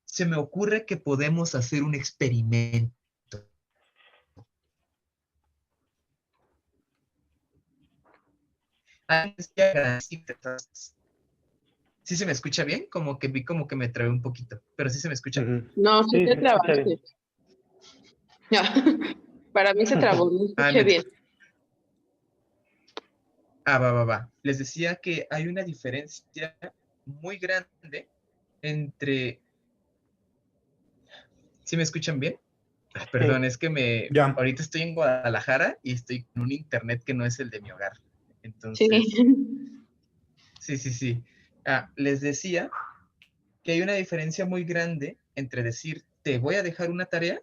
Se me ocurre que podemos hacer un experimento. ¿Sí se me escucha bien? Como que vi como que me trabé un poquito, pero sí se me escucha. No, sí te trabaste. Para mí se trabó, no escuché bien. Va. Les decía que hay una diferencia muy grande entre... ¿Sí me escuchan bien? Perdón, es que ahorita estoy en Guadalajara y estoy con un internet que no es el de mi hogar. Entonces... Sí. Les decía que hay una diferencia muy grande entre decir, te voy a dejar una tarea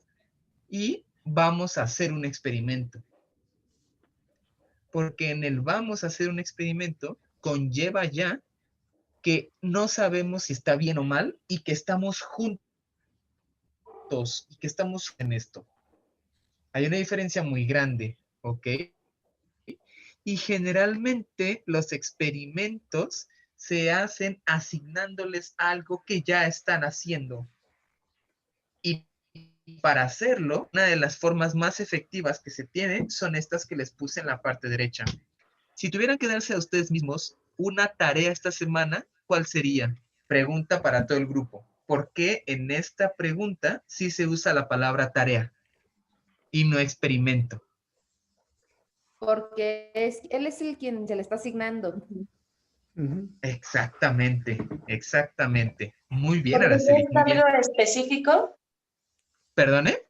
y vamos a hacer un experimento. Porque en el vamos a hacer un experimento conlleva ya que no sabemos si está bien o mal y que estamos juntos y que estamos en esto. Hay una diferencia muy grande, ¿ok? Y generalmente los experimentos se hacen asignándoles algo que ya están haciendo. Y para hacerlo, una de las formas más efectivas que se tienen son estas que les puse en la parte derecha. Si tuvieran que darse a ustedes mismos una tarea esta semana, ¿cuál sería? Pregunta para todo el grupo. ¿Por qué en esta pregunta sí se usa la palabra tarea y no experimento? Porque él es el quien se le está asignando. Exactamente, exactamente. Muy bien, Porque ya Araceli, es muy bien. algo específico, ¿Perdone?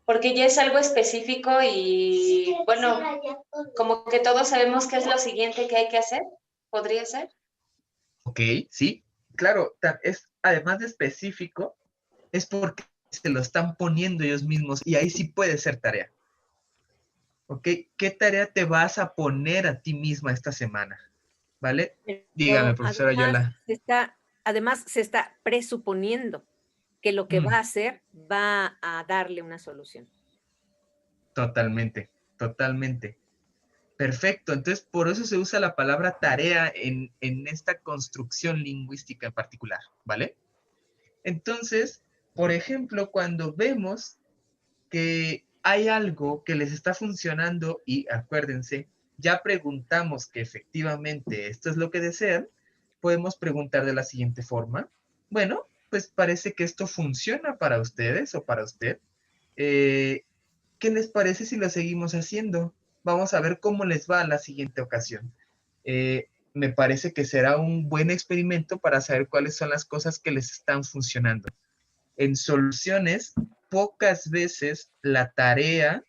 porque ya es algo específico y bueno, como que todos sabemos qué es lo siguiente que hay que hacer, ¿podría ser? Ok, sí, claro, es, además de específico, es porque se lo están poniendo ellos mismos y ahí sí puede ser tarea. ¿Ok? ¿Qué tarea te vas a poner a ti misma esta semana? ¿Vale? Dígame, profesora Yola. Además, se está presuponiendo que lo que va a hacer va a darle una solución. Totalmente, totalmente. Perfecto, entonces por eso se usa la palabra tarea en esta construcción lingüística en particular, ¿vale? Entonces, por ejemplo, cuando vemos que hay algo que les está funcionando y acuérdense, ya preguntamos que efectivamente esto es lo que desean, podemos preguntar de la siguiente forma. Bueno, pues parece que esto funciona para ustedes o para usted. ¿Qué les parece si lo seguimos haciendo? Vamos a ver cómo les va la siguiente ocasión. Me parece que será un buen experimento para saber cuáles son las cosas que les están funcionando. En soluciones, pocas veces la tarea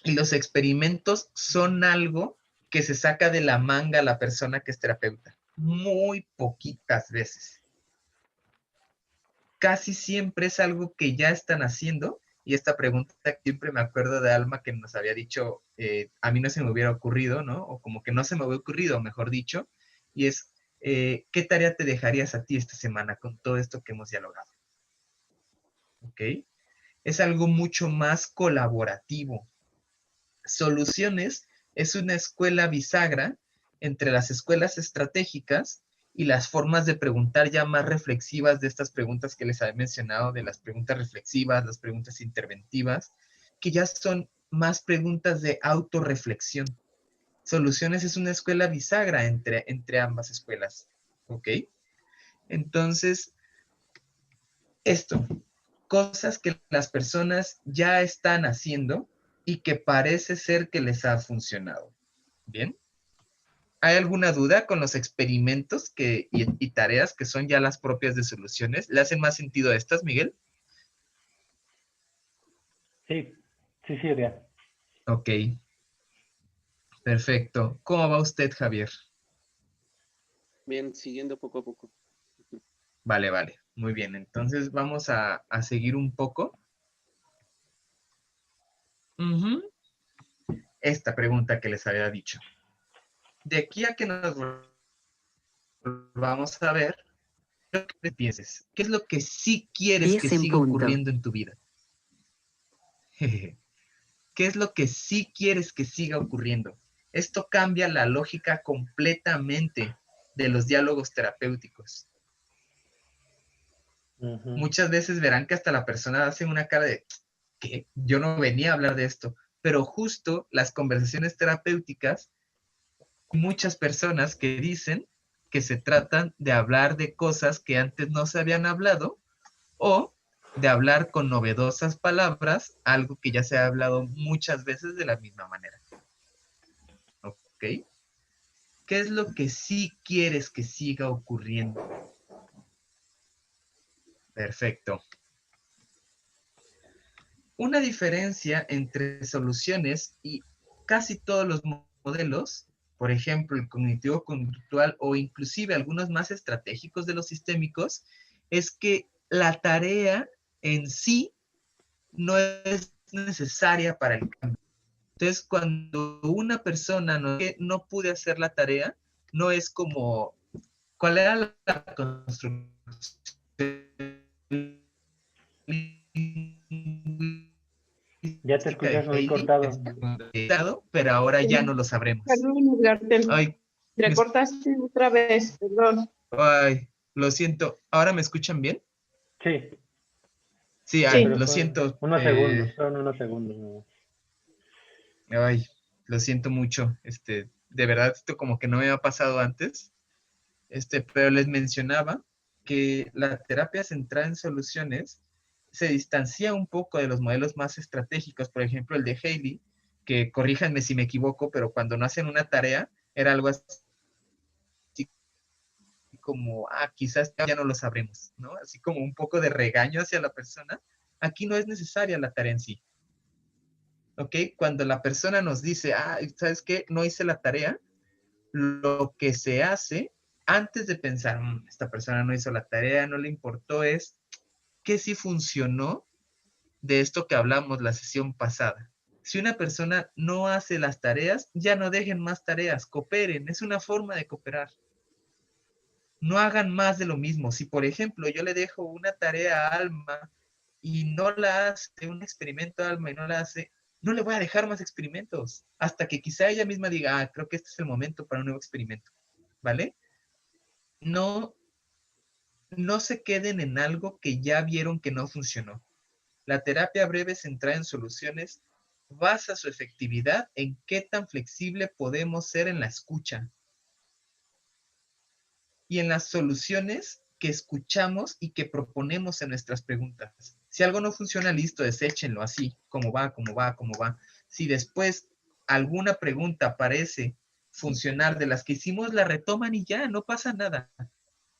y los experimentos son algo que se saca de la manga a la persona que es terapeuta. Muy poquitas veces. Casi siempre es algo que ya están haciendo. Y esta pregunta siempre me acuerdo de Alma que nos había dicho, a mí no se me hubiera ocurrido, ¿no? O como que no se me hubiera ocurrido, mejor dicho. Y es, ¿qué tarea te dejarías a ti esta semana con todo esto que hemos dialogado? ¿Ok? Es algo mucho más colaborativo. Soluciones es una escuela bisagra entre las escuelas estratégicas y las formas de preguntar ya más reflexivas de estas preguntas que les había mencionado, de las preguntas reflexivas, las preguntas interventivas, que ya son más preguntas de autorreflexión. Soluciones es una escuela bisagra entre ambas escuelas, ¿ok? Entonces, esto, cosas que las personas ya están haciendo y que parece ser que les ha funcionado. ¿Bien? ¿Hay alguna duda con los experimentos y tareas que son ya las propias de soluciones? ¿Le hacen más sentido a estas, Miguel? Sí, Adrián. Ok. Perfecto. ¿Cómo va usted, Javier? Bien, siguiendo poco a poco. Vale, vale. Muy bien. Entonces vamos a seguir un poco. Esta pregunta que les había dicho. De aquí a que nos vamos a ver, lo que pienses. ¿Qué es lo que sí quieres que siga ocurriendo en tu vida? ¿Qué es lo que sí quieres que siga ocurriendo? Esto cambia la lógica completamente de los diálogos terapéuticos. Muchas veces verán que hasta la persona hace una cara de que yo no venía a hablar de esto, pero justo las conversaciones terapéuticas, muchas personas que dicen que se tratan de hablar de cosas que antes no se habían hablado o de hablar con novedosas palabras, algo que ya se ha hablado muchas veces de la misma manera. ¿Ok? ¿Qué es lo que sí quieres que siga ocurriendo? Perfecto. Una diferencia entre soluciones y casi todos los modelos, por ejemplo, el cognitivo-conductual o inclusive algunos más estratégicos de los sistémicos, es que la tarea en sí no es necesaria para el cambio. Entonces, cuando una persona no pude hacer la tarea, no es como, ¿cuál era la construcción? Ya te escuchas muy cortado. Pero ahora ya no lo sabremos. Perdón, Edgar, Ay, Te cortaste otra vez, perdón. Ay, lo siento. ¿Ahora me escuchan bien? Sí. Sí, Sí. lo siento. Unos segundos, fueron unos segundos. Ay, lo siento mucho. De verdad, esto como que no me ha pasado antes. Pero les mencionaba que la terapia centrada en soluciones se distancia un poco de los modelos más estratégicos, por ejemplo, el de Haley, que corríjanme si me equivoco, pero cuando no hacen una tarea, era algo así como, quizás ya no lo sabremos, ¿no? Así como un poco de regaño hacia la persona. Aquí no es necesaria la tarea en sí, ¿ok? Cuando la persona nos dice, ¿sabes qué? No hice la tarea, lo que se hace antes de pensar, esta persona no hizo la tarea, no le importó, es qué sí funcionó de esto que hablamos la sesión pasada. Si una persona no hace las tareas, ya no dejen más tareas, cooperen, es una forma de cooperar. No hagan más de lo mismo. Si, por ejemplo, yo le dejo una tarea a Alma y no la hace, un experimento a Alma y no la hace, no le voy a dejar más experimentos, hasta que quizá ella misma diga, creo que este es el momento para un nuevo experimento, ¿vale? No se queden en algo que ya vieron que no funcionó. La terapia breve centrada en soluciones basa su efectividad en qué tan flexible podemos ser en la escucha y en las soluciones que escuchamos y que proponemos en nuestras preguntas. Si algo no funciona, listo, deséchenlo así, como va. Si después alguna pregunta parece funcionar de las que hicimos, la retoman y ya, no pasa nada.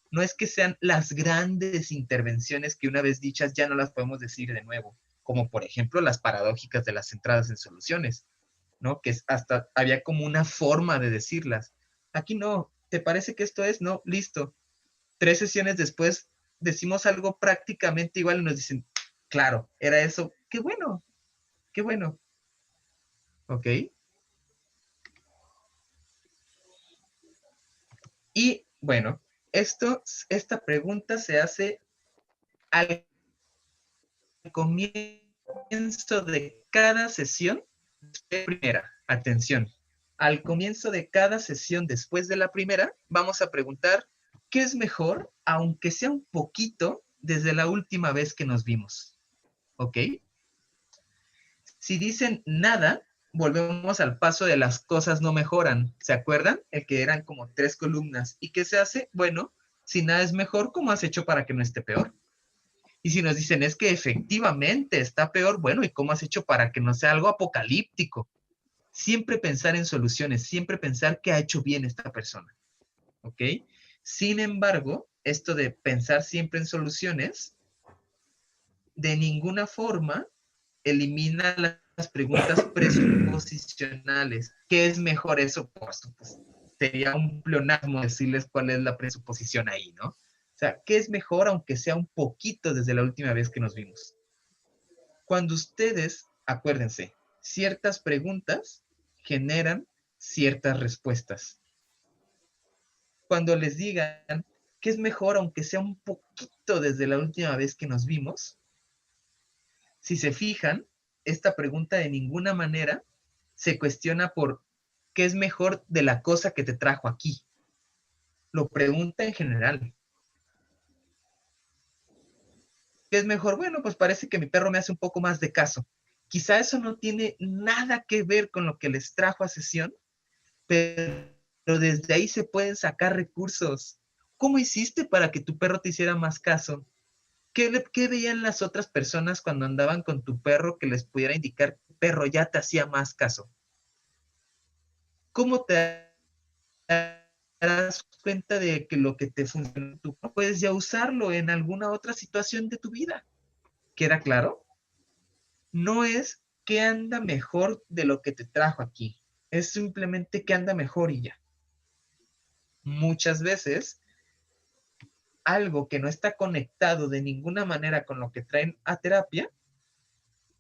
No es que sean las grandes intervenciones que una vez dichas ya no las podemos decir de nuevo, como por ejemplo las paradójicas de las entradas en soluciones, ¿no? Que hasta había como una forma de decirlas. Aquí no, ¿te parece que esto es? No, listo. 3 sesiones después decimos algo prácticamente igual y nos dicen, claro, era eso. Qué bueno, qué bueno. ¿Ok? Y bueno, esta pregunta se hace al comienzo de cada sesión de primera. Atención. Al comienzo de cada sesión después de la primera, vamos a preguntar ¿qué es mejor, aunque sea un poquito, desde la última vez que nos vimos? ¿Ok? Si dicen nada, volvemos al paso de las cosas no mejoran. ¿Se acuerdan? El que eran como 3 columnas. ¿Y qué se hace? Bueno, si nada es mejor, ¿cómo has hecho para que no esté peor? Y si nos dicen es que efectivamente está peor, bueno, ¿y cómo has hecho para que no sea algo apocalíptico? Siempre pensar en soluciones, siempre pensar qué ha hecho bien esta persona. ¿Ok? Sin embargo, esto de pensar siempre en soluciones, de ninguna forma elimina las preguntas presuposicionales. ¿Qué es mejor eso? Por supuesto, sería un pleonasmo decirles cuál es la presuposición ahí, ¿no? O sea, ¿qué es mejor aunque sea un poquito desde la última vez que nos vimos? Cuando ustedes, acuérdense, ciertas preguntas generan ciertas respuestas. Cuando les digan ¿qué es mejor aunque sea un poquito desde la última vez que nos vimos? Si se fijan, esta pregunta de ninguna manera se cuestiona por ¿qué es mejor de la cosa que te trajo aquí? Lo pregunta en general. ¿Qué es mejor? Bueno, pues parece que mi perro me hace un poco más de caso. Quizá eso no tiene nada que ver con lo que les trajo a sesión, pero desde ahí se pueden sacar recursos. ¿Cómo hiciste para que tu perro te hiciera más caso? ¿Qué veían las otras personas cuando andaban con tu perro que les pudiera indicar que tu perro ya te hacía más caso? ¿Cómo te darás cuenta de que lo que te funciona tú puedes ya usarlo en alguna otra situación de tu vida? ¿Queda claro? No es qué anda mejor de lo que te trajo aquí. Es simplemente qué anda mejor y ya. Muchas veces, algo que no está conectado de ninguna manera con lo que traen a terapia,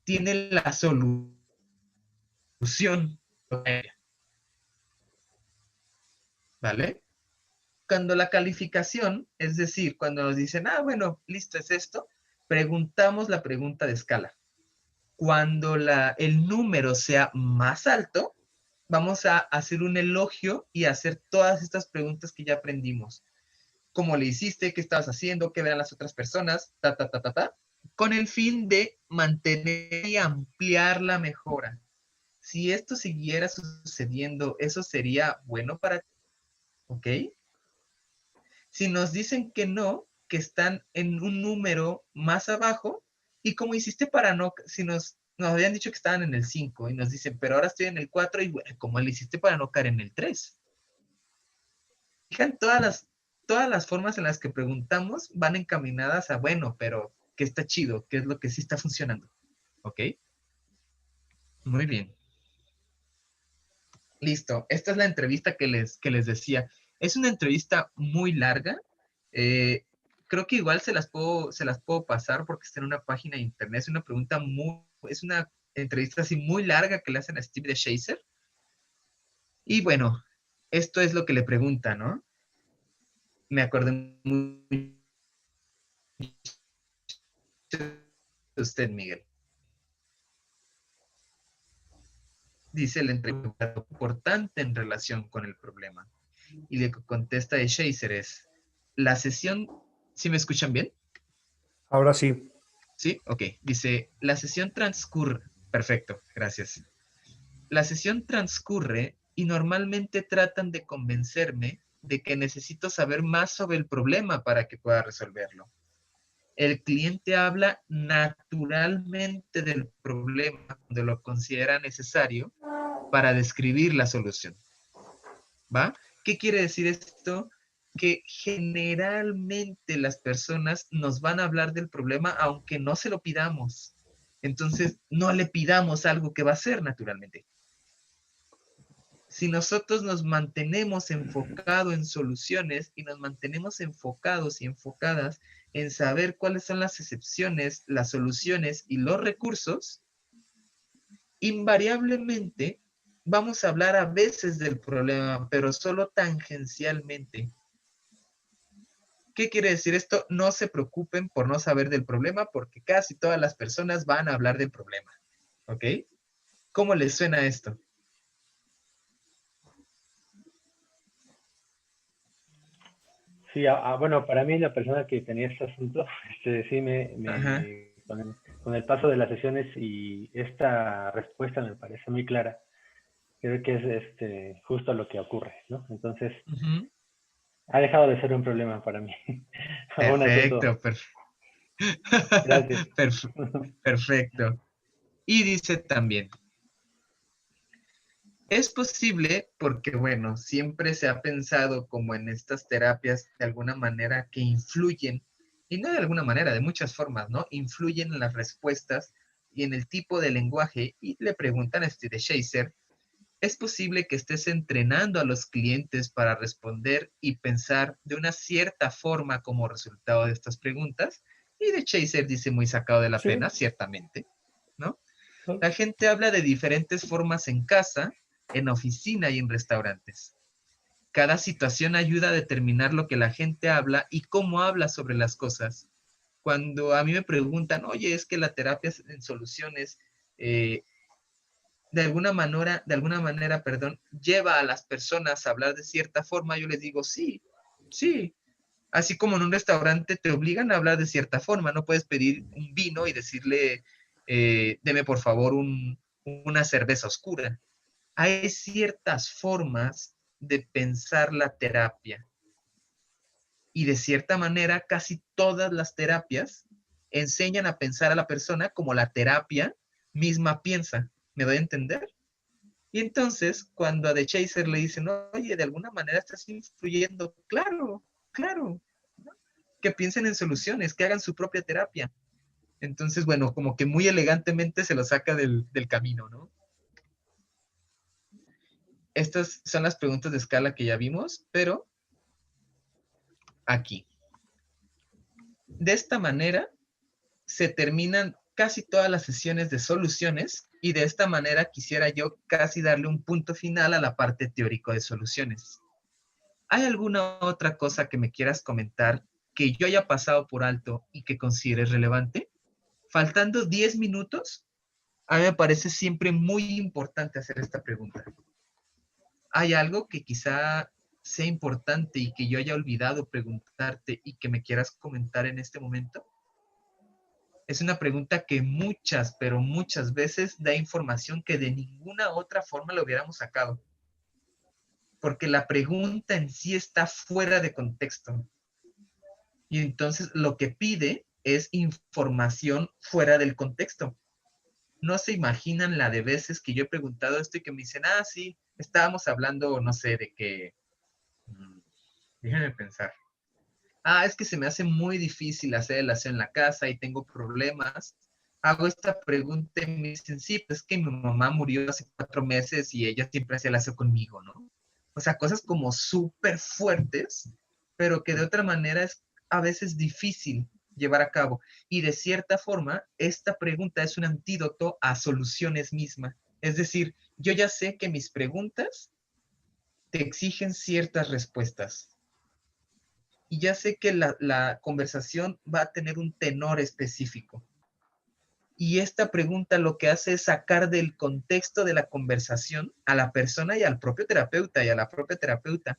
tiene la solución. ¿Vale? Cuando la calificación, es decir, cuando nos dicen, bueno, listo, es esto, preguntamos la pregunta de escala. Cuando el número sea más alto, vamos a hacer un elogio y hacer todas estas preguntas que ya aprendimos. ¿Cómo le hiciste? ¿Qué estabas haciendo? ¿Qué verán las otras personas? Con el fin de mantener y ampliar la mejora. Si esto siguiera sucediendo, ¿eso sería bueno para ti? ¿Ok? Si nos dicen que no, que están en un número más abajo, ¿y cómo hiciste para no? Si nos habían dicho que estaban en el 5 y nos dicen, pero ahora estoy en el 4 y bueno, ¿cómo le hiciste para no caer en el 3? Fijan, todas las formas en las que preguntamos van encaminadas a, bueno, pero ¿qué está chido? ¿Qué es lo que sí está funcionando? ¿Ok? Muy bien. Listo. Esta es la entrevista que les decía. Es una entrevista muy larga. Creo que igual se las puedo pasar porque está en una página de internet. Es una entrevista así muy larga que le hacen a Steve DeShazer. Y bueno, esto es lo que le pregunta, ¿no? Me acordé muy de usted, Miguel. Dice el entrevistador, importante en relación con el problema. Y le contesta de DeShazer es, la sesión, ¿sí me escuchan bien? Ahora sí. Sí, ok. Dice, la sesión transcurre, perfecto, gracias. La sesión transcurre y normalmente tratan de convencerme de que necesito saber más sobre el problema para que pueda resolverlo. El cliente habla naturalmente del problema cuando lo considera necesario para describir la solución. ¿Va? ¿Qué quiere decir esto? Que generalmente las personas nos van a hablar del problema aunque no se lo pidamos. Entonces, no le pidamos algo que va a hacer naturalmente. Si nosotros nos mantenemos enfocados en soluciones y nos mantenemos enfocados y enfocadas en saber cuáles son las excepciones, las soluciones y los recursos, invariablemente vamos a hablar a veces del problema, pero solo tangencialmente. ¿Qué quiere decir esto? No se preocupen por no saber del problema, porque casi todas las personas van a hablar del problema. ¿Ok? ¿Cómo les suena esto? Sí, bueno, para mí la persona que tenía este asunto, sí con el paso de las sesiones y esta respuesta me parece muy clara. Creo que es justo lo que ocurre, ¿no? Entonces, ha dejado de ser un problema para mí. Perfecto, Gracias. Perfecto. Y dice también, es posible porque, bueno, siempre se ha pensado como en estas terapias de alguna manera que influyen, y no de alguna manera, de muchas formas, ¿no? Influyen en las respuestas y en el tipo de lenguaje, y le preguntan a DeShazer, ¿es posible que estés entrenando a los clientes para responder y pensar de una cierta forma como resultado de estas preguntas? Y DeShazer dice muy sacado de la pena, ciertamente, ¿no? La gente habla de diferentes formas en casa, en oficina y en restaurantes. Cada situación ayuda a determinar lo que la gente habla y cómo habla sobre las cosas. Cuando a mí me preguntan, oye, es que la terapia en soluciones de alguna manera, lleva a las personas a hablar de cierta forma, yo les digo, sí. Así como en un restaurante te obligan a hablar de cierta forma, no puedes pedir un vino y decirle, deme por favor una cerveza oscura. Hay ciertas formas de pensar la terapia y de cierta manera casi todas las terapias enseñan a pensar a la persona como la terapia misma piensa. ¿Me doy a entender? Y entonces, cuando a DeShazer le dicen, oye, de alguna manera estás influyendo, claro, ¿no? Que piensen en soluciones, que hagan su propia terapia. Entonces, bueno, como que muy elegantemente se lo saca del camino, ¿no? Estas son las preguntas de escala que ya vimos, pero aquí. De esta manera se terminan casi todas las sesiones de soluciones y de esta manera quisiera yo casi darle un punto final a la parte teórico de soluciones. ¿Hay alguna otra cosa que me quieras comentar que yo haya pasado por alto y que consideres relevante? Faltando 10 minutos, a mí me parece siempre muy importante hacer esta pregunta. ¿hay algo que quizá sea importante y que yo haya olvidado preguntarte y que me quieras comentar en este momento? Es una pregunta que muchas, pero muchas veces da información que de ninguna otra forma lo hubiéramos sacado. Porque la pregunta en sí está fuera de contexto. Y entonces lo que pide es información fuera del contexto. No se imaginan la de veces que yo he preguntado esto y que me dicen, ah, sí, estábamos hablando, no sé, de que... déjenme pensar. Ah, es que se me hace muy difícil hacer el aseo en la casa y tengo problemas. Hago esta pregunta y me dicen, sí, pues es que mi mamá murió hace 4 meses y ella siempre hacía el aseo conmigo, ¿no? O sea, cosas como súper fuertes, pero que de otra manera es a veces difícil llevar a cabo. Y de cierta forma, esta pregunta es un antídoto a soluciones mismas. Es decir, yo ya sé que mis preguntas te exigen ciertas respuestas. Y ya sé que la conversación va a tener un tenor específico. Y esta pregunta lo que hace es sacar del contexto de la conversación a la persona y al propio terapeuta y a la propia terapeuta.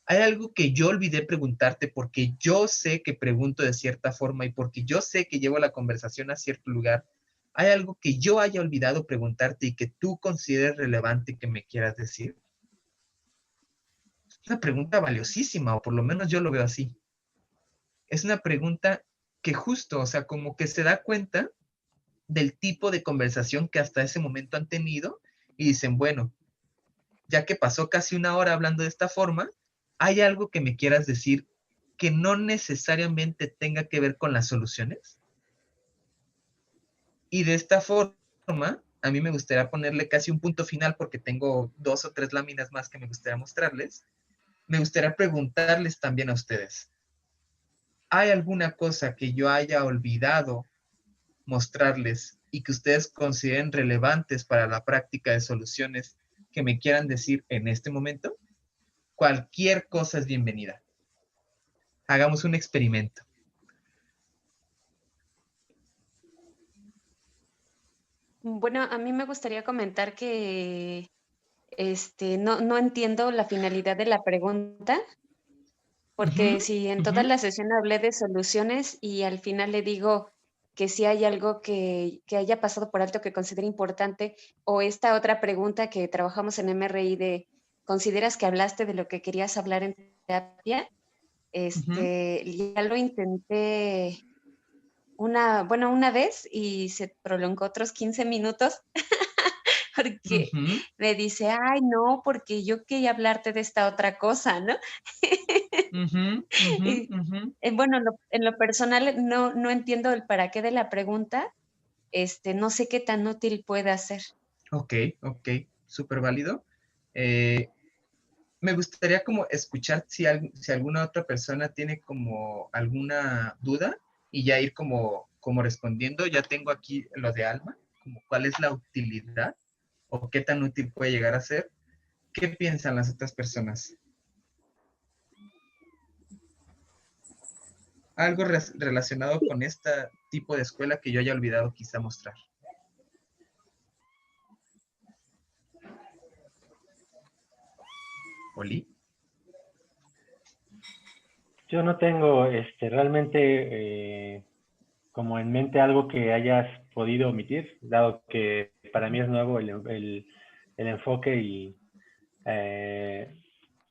Hay algo que yo olvidé preguntarte porque yo sé que pregunto de cierta forma y porque yo sé que llevo la conversación a cierto lugar. ¿Hay algo que yo haya olvidado preguntarte y que tú consideres relevante que me quieras decir? Es una pregunta valiosísima, o por lo menos yo lo veo así. Es una pregunta que justo, o sea, como que se da cuenta del tipo de conversación que hasta ese momento han tenido y dicen, bueno, ya que pasó casi 1 hora hablando de esta forma, ¿hay algo que me quieras decir que no necesariamente tenga que ver con las soluciones? Y de esta forma, a mí me gustaría ponerle casi un punto final porque tengo 2 o 3 láminas más que me gustaría mostrarles. Me gustaría preguntarles también a ustedes, ¿hay alguna cosa que yo haya olvidado mostrarles y que ustedes consideren relevantes para la práctica de soluciones que me quieran decir en este momento? Cualquier cosa es bienvenida. Hagamos un experimento. Bueno, a mí me gustaría comentar que no entiendo la finalidad de la pregunta, porque si en toda la sesión hablé de soluciones y al final le digo que si hay algo que haya pasado por alto que considere importante, o esta otra pregunta que trabajamos en MRI de, ¿consideras que hablaste de lo que querías hablar en terapia? Ya lo intenté una vez y se prolongó otros 15 minutos porque me dice, ay, no, porque yo quería hablarte de esta otra cosa, ¿no? Y, bueno, en lo personal no entiendo el para qué de la pregunta, no sé qué tan útil pueda ser. Ok, súper válido. Me gustaría como escuchar si alguna otra persona tiene como alguna duda y ya ir como respondiendo. Ya tengo aquí lo de Alma, como cuál es la utilidad o qué tan útil puede llegar a ser. ¿Qué piensan las otras personas? Algo relacionado con este tipo de escuela que yo haya olvidado quizá mostrar. ¿Oli? Yo no tengo realmente como en mente algo que hayas podido omitir, dado que para mí es nuevo el enfoque y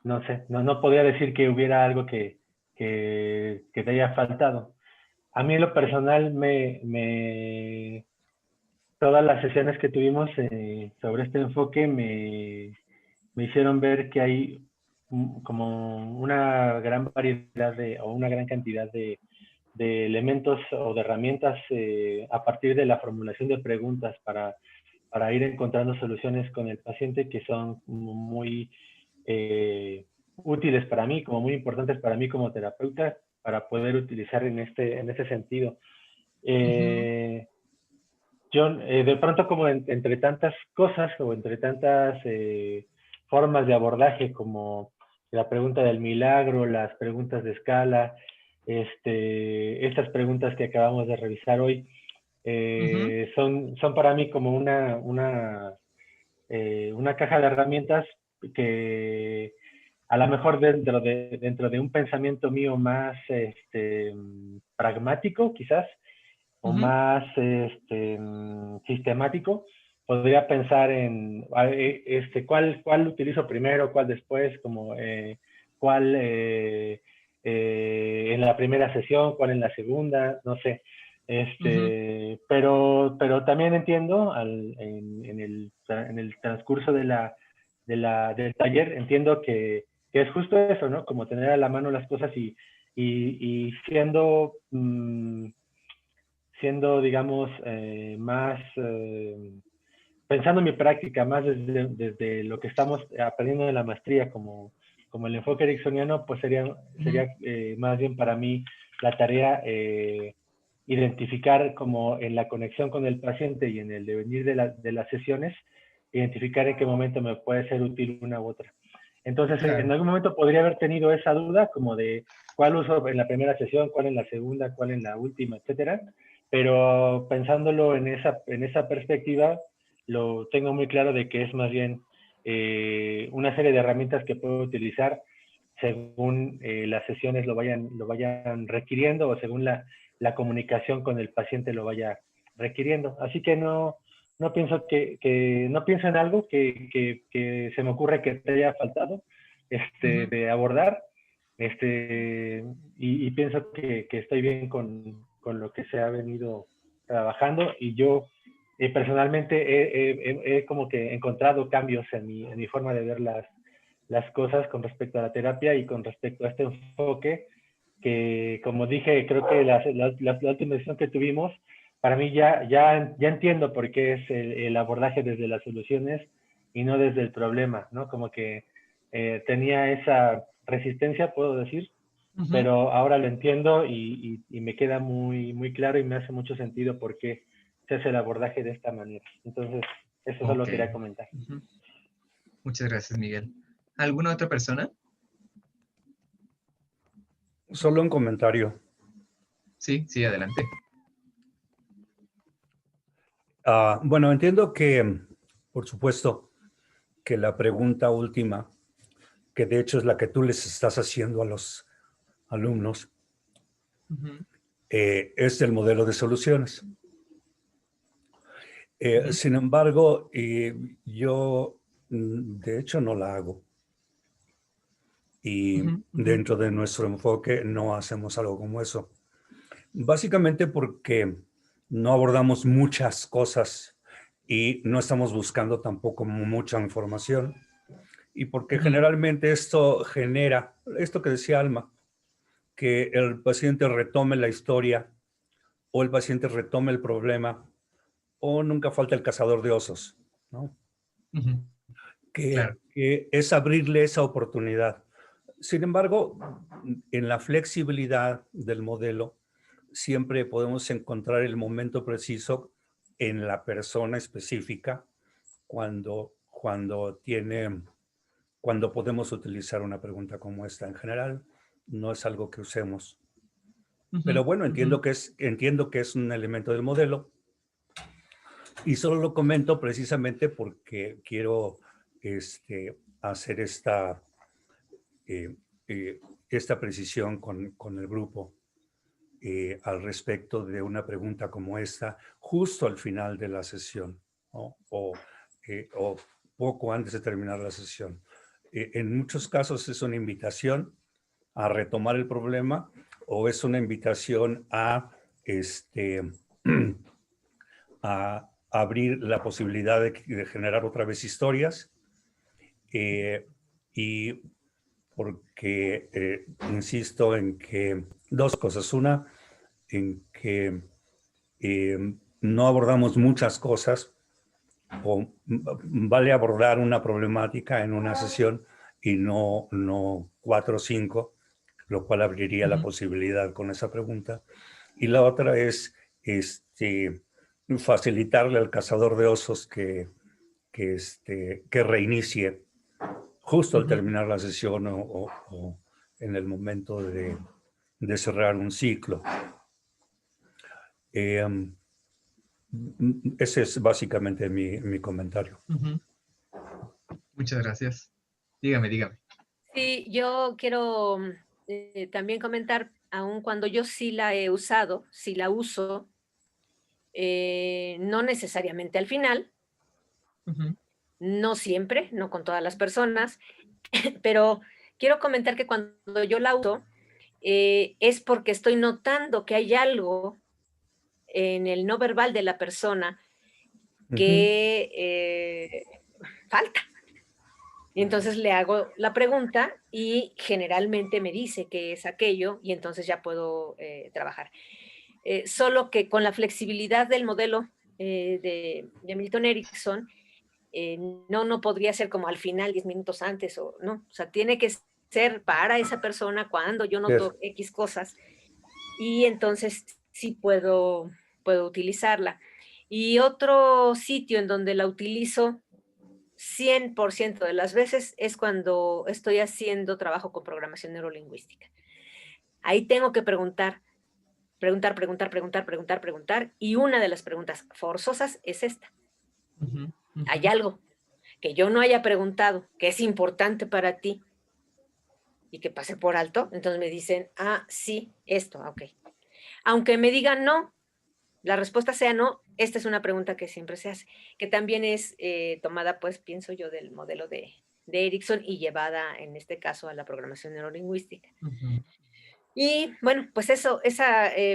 no sé, no podría decir que hubiera algo que te haya faltado. A mí en lo personal todas las sesiones que tuvimos sobre este enfoque me hicieron ver que hay como una gran variedad o una gran cantidad de elementos o de herramientas a partir de la formulación de preguntas para ir encontrando soluciones con el paciente que son muy útiles para mí, como muy importantes para mí como terapeuta, para poder utilizar en ese sentido. Yo de pronto como entre tantas cosas o entre tantas formas de abordaje como la pregunta del milagro, las preguntas de escala, estas preguntas que acabamos de revisar hoy, son para mí como una caja de herramientas que a lo mejor dentro de un pensamiento mío más pragmático, quizás, o más sistemático, podría pensar en cuál utilizo primero, cuál después, como cuál en la primera sesión, cuál en la segunda, no sé. Pero también entiendo en el transcurso del taller, entiendo que es justo eso, ¿no? Como tener a la mano las cosas y siendo, digamos, más, pensando en mi práctica, más desde lo que estamos aprendiendo en la maestría, como el enfoque ericksoniano, pues sería más bien para mí la tarea identificar como en la conexión con el paciente y en el devenir de las sesiones, identificar en qué momento me puede ser útil una u otra. Entonces, claro, en algún momento podría haber tenido esa duda como de cuál uso en la primera sesión, cuál en la segunda, cuál en la última, etcétera. Pero pensándolo en esa perspectiva, lo tengo muy claro de que es más bien una serie de herramientas que puedo utilizar según las sesiones lo vayan requiriendo o según la comunicación con el paciente lo vaya requiriendo. Así que no pienso no pienso en algo que se me ocurre que te haya faltado de abordar, y pienso que estoy bien con lo que se ha venido trabajando, y yo personalmente he como que encontrado cambios en mi forma de ver las cosas con respecto a la terapia y con respecto a este enfoque que, como dije, creo que la última sesión que tuvimos, para mí ya entiendo por qué es el abordaje desde las soluciones y no desde el problema, ¿no? Como que tenía esa resistencia, puedo decir, pero ahora lo entiendo y me queda muy, muy claro y me hace mucho sentido por qué se hace el abordaje de esta manera. Entonces, eso solo quería comentar. Muchas gracias, Miguel. ¿Alguna otra persona? Solo un comentario. Sí, adelante. Bueno, entiendo que, por supuesto, que la pregunta última, que de hecho es la que tú les estás haciendo a los alumnos, es el modelo de soluciones. Sin embargo, yo de hecho no la hago. Y dentro de nuestro enfoque no hacemos algo como eso. Básicamente porque no abordamos muchas cosas y no estamos buscando tampoco mucha información. Y porque generalmente esto genera, esto que decía Alma, que el paciente retome la historia o el paciente retome el problema o nunca falta el cazador de osos, ¿no? Claro. Que es abrirle esa oportunidad. Sin embargo, en la flexibilidad del modelo, siempre podemos encontrar el momento preciso en la persona específica cuando podemos utilizar una pregunta como esta. En general, no es algo que usemos. Pero bueno, entiendo que es un elemento del modelo y solo lo comento precisamente porque quiero hacer esta precisión con el grupo al respecto de una pregunta como esta, justo al final de la sesión, ¿no? O poco antes de terminar la sesión. En muchos casos es una invitación a retomar el problema o es una invitación a abrir la posibilidad de generar otra vez historias y porque insisto en que dos cosas. Una, en que no abordamos muchas cosas o vale abordar una problemática en una sesión y no 4 o 5, lo cual abriría la posibilidad con esa pregunta. Y la otra es facilitarle al cazador de osos que reinicie justo al terminar la sesión o en el momento de cerrar un ciclo. Ese es básicamente mi comentario. Muchas gracias. Dígame. Sí, yo quiero también comentar, aun cuando yo sí la he usado, sí la uso, no necesariamente al final, no siempre, no con todas las personas, pero quiero comentar que cuando yo la uso, es porque estoy notando que hay algo en el no verbal de la persona que falta. Y entonces le hago la pregunta y generalmente me dice que es aquello y entonces ya puedo trabajar. Solo que con la flexibilidad del modelo de Milton Erickson, no podría ser como al final, 10 minutos antes, o no. O sea, tiene que ser para esa persona cuando yo noto X cosas y entonces sí puedo utilizarla. Y otro sitio en donde la utilizo 100% de las veces es cuando estoy haciendo trabajo con programación neurolingüística. Ahí tengo que preguntar, y una de las preguntas forzosas es esta. Hay algo que yo no haya preguntado, que es importante para ti, y que pase por alto, entonces me dicen, sí, esto, ok. Aunque me digan no, la respuesta sea no, esta es una pregunta que siempre se hace, que también es tomada, pues, pienso yo, del modelo de Erickson y llevada, en este caso, a la programación neurolingüística. Y, bueno, pues eso,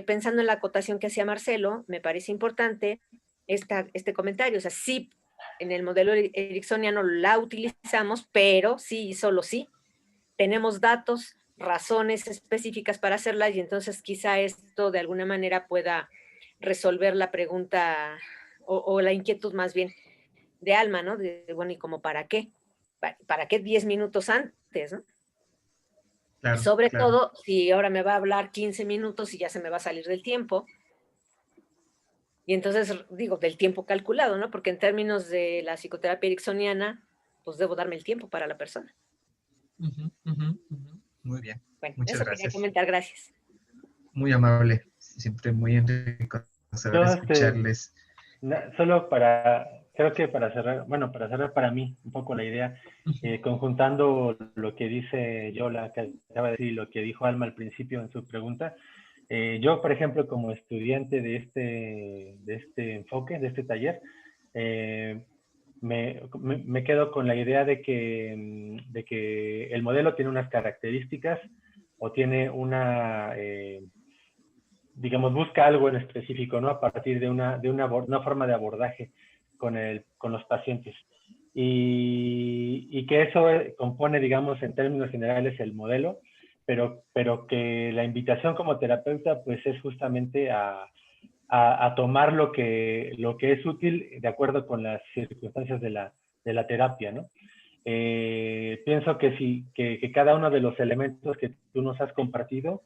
pensando en la acotación que hacía Marcelo, me parece importante este comentario. O sea, sí, en el modelo ericksoniano la utilizamos, pero sí y solo sí. Tenemos datos, razones específicas para hacerla y entonces quizá esto de alguna manera pueda resolver la pregunta o la inquietud más bien de Alma, ¿no? Bueno, ¿y como para qué? ¿Para qué 10 minutos antes, no? Claro, Sobre claro. todo, si ahora me va a hablar 15 minutos y ya se me va a salir del tiempo. Y entonces, digo, del tiempo calculado, ¿no? Porque en términos de la psicoterapia ericksoniana, pues debo darme el tiempo para la persona. Muy bien. Bueno, Muchas eso quería gracias. comentar, gracias. Muy amable, siempre muy enriquecedor escucharles. Solo creo que para cerrar, bueno, para cerrar para mí un poco la idea, conjuntando lo que dice Yola, que acaba de decir, y lo que dijo Alma al principio en su pregunta, yo, por ejemplo, como estudiante de este enfoque, de este taller, me quedo con la idea de que el modelo tiene unas características o tiene digamos, busca algo en específico, ¿no? A partir de una forma de abordaje con los pacientes. Y que eso compone, digamos, en términos generales el modelo, pero que la invitación como terapeuta, pues es justamente a tomar lo que es útil de acuerdo con las circunstancias de la terapia, ¿no? Pienso que cada uno de los elementos que tú nos has compartido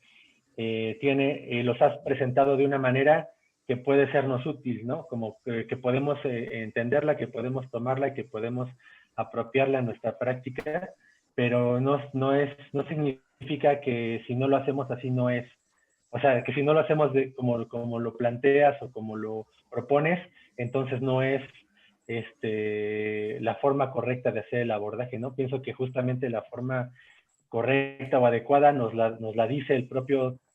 los has presentado de una manera que puede sernos útil, ¿no? Como que podemos entenderla, que podemos tomarla, que podemos apropiarla en nuestra práctica, pero no significa que si no lo hacemos así no es. O sea, que si no lo hacemos como lo planteas o como lo propones, entonces no es la forma correcta de hacer el abordaje, ¿no? Pienso que justamente la forma correcta o adecuada nos la dice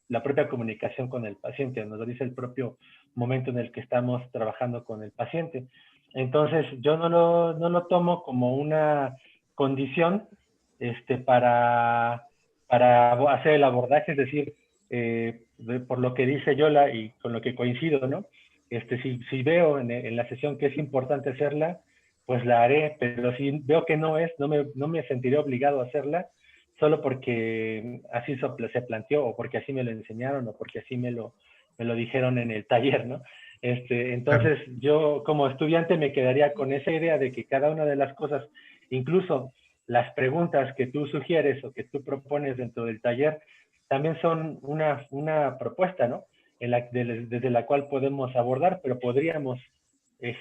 la propia comunicación con el paciente, nos lo dice el propio momento en el que estamos trabajando con el paciente. Entonces, yo no lo tomo como una condición para hacer el abordaje, es decir, por lo que dice Yola y con lo que coincido, ¿no? Si veo en la sesión que es importante hacerla, pues la haré, pero si veo que no me sentiré obligado a hacerla, solo porque así se planteó, o porque así me lo enseñaron, o porque así me lo dijeron en el taller, ¿no? Entonces, yo como estudiante me quedaría con esa idea de que cada una de las cosas, incluso las preguntas que tú sugieres o que tú propones dentro del taller, también son una propuesta, ¿no? Desde la cual podemos abordar, pero podríamos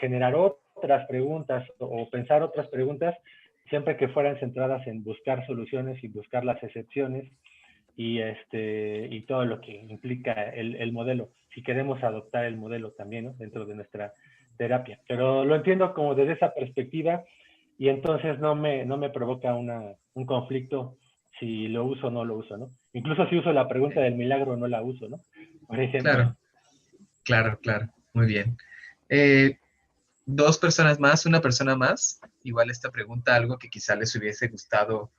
generar otras preguntas o pensar otras preguntas siempre que fueran centradas en buscar soluciones y buscar las excepciones y todo lo que implica el modelo, si queremos adoptar el modelo también, ¿no? Dentro de nuestra terapia. Pero lo entiendo como desde esa perspectiva y entonces no me provoca un conflicto si lo uso o no lo uso, ¿no? Incluso si uso la pregunta del milagro, no la uso, ¿no? Por ejemplo. Claro. Muy bien. Dos personas más, una persona más. Igual esta pregunta, algo que quizá les hubiese gustado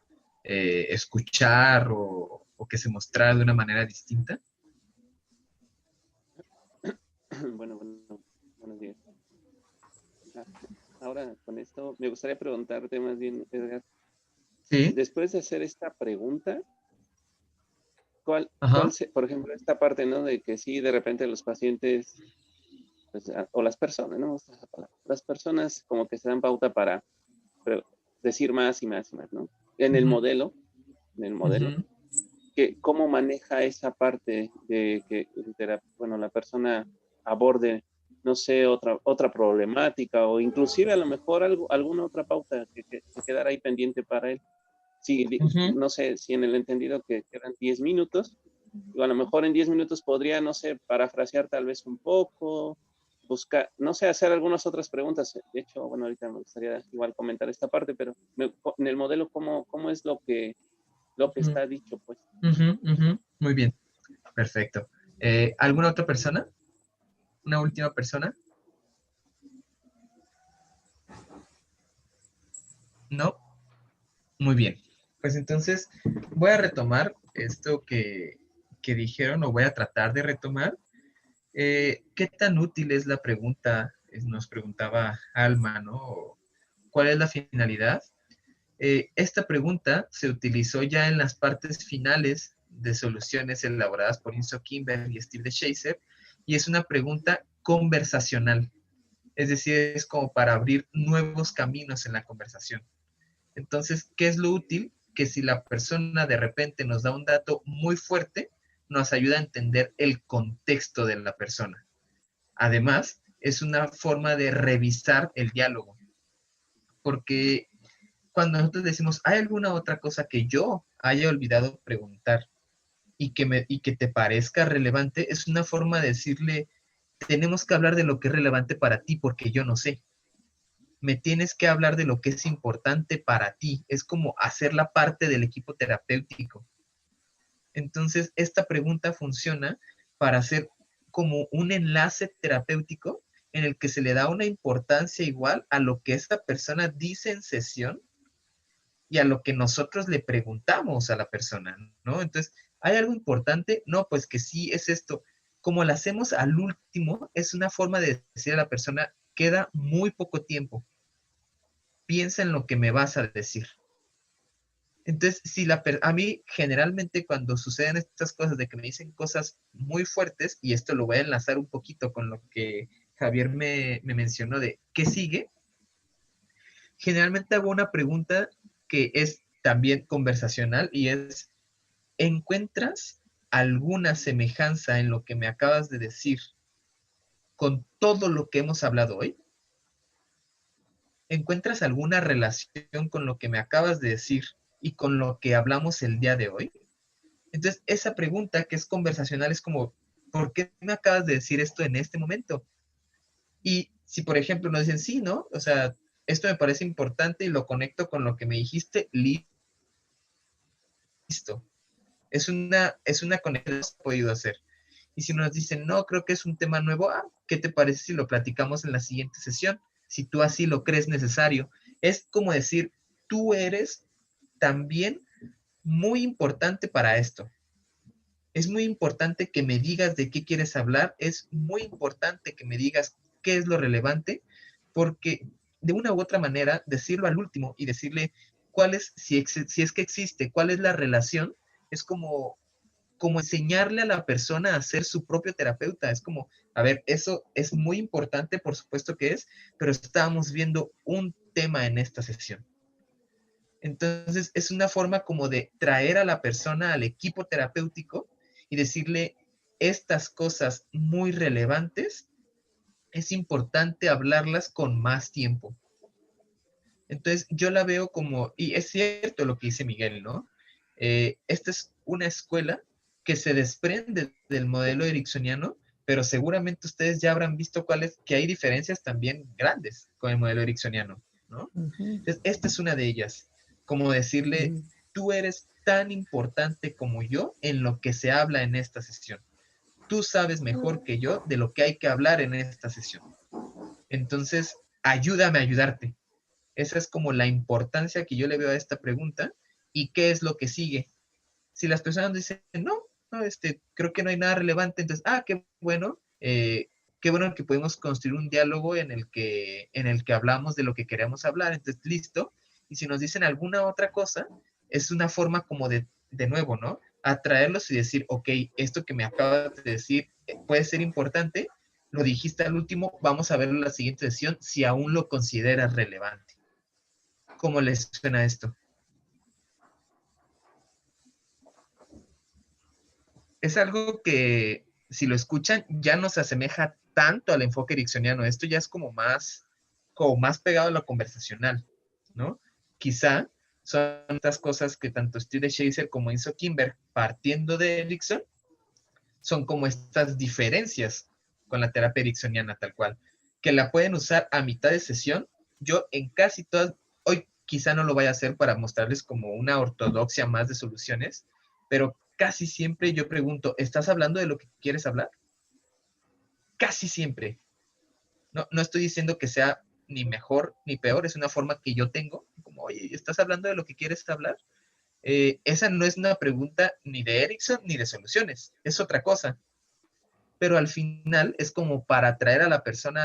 escuchar o que se mostrara de una manera distinta. Buenos días. Ahora, con esto, me gustaría preguntarte más bien, Edgar. Sí. Después de hacer esta pregunta, ¿cuál por ejemplo, esta parte, ¿no? De que sí, de repente los pacientes, pues, o las personas, ¿no? Las personas como que se dan pauta para decir más y más y más, ¿no? En el modelo, que cómo maneja esa parte de que la persona aborde, no sé, otra problemática o inclusive a lo mejor alguna otra pauta que quedara ahí pendiente para él. Sí, no sé, si en el entendido que quedan 10 minutos, a lo mejor en 10 minutos podría, no sé, parafrasear tal vez un poco, buscar, no sé, hacer algunas otras preguntas. De hecho, bueno, ahorita me gustaría igual comentar esta parte, pero en el modelo, ¿cómo es lo que está dicho, pues? Muy bien, perfecto. ¿Alguna otra persona? ¿Una última persona? ¿No? Muy bien. Pues entonces voy a retomar esto que dijeron, o voy a tratar de retomar. ¿Qué tan útil es la pregunta? Nos preguntaba Alma, ¿no? ¿Cuál es la finalidad? Esta pregunta se utilizó ya en las partes finales de soluciones elaboradas por Insoo Kim y Steve DeShazer, y es una pregunta conversacional. Es decir, es como para abrir nuevos caminos en la conversación. Entonces, ¿qué es lo útil? Que si la persona de repente nos da un dato muy fuerte, nos ayuda a entender el contexto de la persona. Además, es una forma de revisar el diálogo. Porque cuando nosotros decimos, ¿hay alguna otra cosa que yo haya olvidado preguntar y que te parezca relevante? Es una forma de decirle, tenemos que hablar de lo que es relevante para ti porque yo no sé. Me tienes que hablar de lo que es importante para ti. Es como hacerla parte del equipo terapéutico. Entonces, esta pregunta funciona para hacer como un enlace terapéutico en el que se le da una importancia igual a lo que esta persona dice en sesión y a lo que nosotros le preguntamos a la persona, ¿no? Entonces, ¿hay algo importante? No, pues que sí es esto. Como lo hacemos al último, es una forma de decir a la persona, queda muy poco tiempo. Piensa en lo que me vas a decir. Entonces, si a mí generalmente cuando suceden estas cosas de que me dicen cosas muy fuertes, y esto lo voy a enlazar un poquito con lo que Javier me mencionó de ¿qué sigue? Generalmente hago una pregunta que es también conversacional y es, ¿encuentras alguna semejanza en lo que me acabas de decir con todo lo que hemos hablado hoy? ¿Encuentras alguna relación con lo que me acabas de decir y con lo que hablamos el día de hoy? Entonces, esa pregunta que es conversacional es como, ¿por qué me acabas de decir esto en este momento? Y si, por ejemplo, nos dicen, sí, ¿no? O sea, esto me parece importante y lo conecto con lo que me dijiste, listo. Es una conexión que hemos podido hacer. Y si nos dicen, no, creo que es un tema nuevo, ¿qué te parece si lo platicamos en la siguiente sesión? Si tú así lo crees necesario. Es como decir, tú eres también muy importante para esto. Es muy importante que me digas de qué quieres hablar, es muy importante que me digas qué es lo relevante, porque de una u otra manera, decirlo al último y decirle cuál es, si es que existe, cuál es la relación, es como enseñarle a la persona a ser su propio terapeuta. Es como, a ver, eso es muy importante, por supuesto que es, pero estábamos viendo un tema en esta sesión. Entonces, es una forma como de traer a la persona al equipo terapéutico y decirle estas cosas muy relevantes, es importante hablarlas con más tiempo. Entonces, yo la veo como, y es cierto lo que dice Miguel, ¿no? Esta es una escuela que se desprende del modelo ericksoniano, pero seguramente ustedes ya habrán visto que hay diferencias también grandes con el modelo ericksoniano, ¿no? Ujú. Entonces, esta es una de ellas, como decirle, Ujú. tú eres tan importante como yo en lo que se habla en esta sesión. Tú sabes mejor que yo de lo que hay que hablar en esta sesión. Entonces, ayúdame a ayudarte. Esa es como la importancia que yo le veo a esta pregunta. ¿Y qué es lo que sigue? Si las personas dicen, no, creo que no hay nada relevante, entonces, qué bueno que podemos construir un diálogo en el que hablamos de lo que queremos hablar, entonces, listo. Y si nos dicen alguna otra cosa, es una forma como de nuevo, ¿no? Atraerlos y decir, ok, esto que me acabas de decir puede ser importante, lo dijiste al último, vamos a verlo en la siguiente sesión si aún lo consideras relevante. ¿Cómo les suena esto? Es algo que, si lo escuchan, ya no se asemeja tanto al enfoque ericksoniano. Esto ya es como más pegado a lo conversacional, ¿no? Quizá son estas cosas que tanto Steve Shazer como Enzo Kimber, partiendo de Erickson, son como estas diferencias con la terapia ericksoniana tal cual, que la pueden usar a mitad de sesión. Yo en casi todas, hoy quizá no lo vaya a hacer para mostrarles como una ortodoxia más de soluciones, pero casi siempre yo pregunto, ¿estás hablando de lo que quieres hablar? Casi siempre. No estoy diciendo que sea ni mejor ni peor, es una forma que yo tengo, como, oye, ¿estás hablando de lo que quieres hablar? Esa no es una pregunta ni de Erickson ni de soluciones, es otra cosa. Pero al final es como para atraer a la persona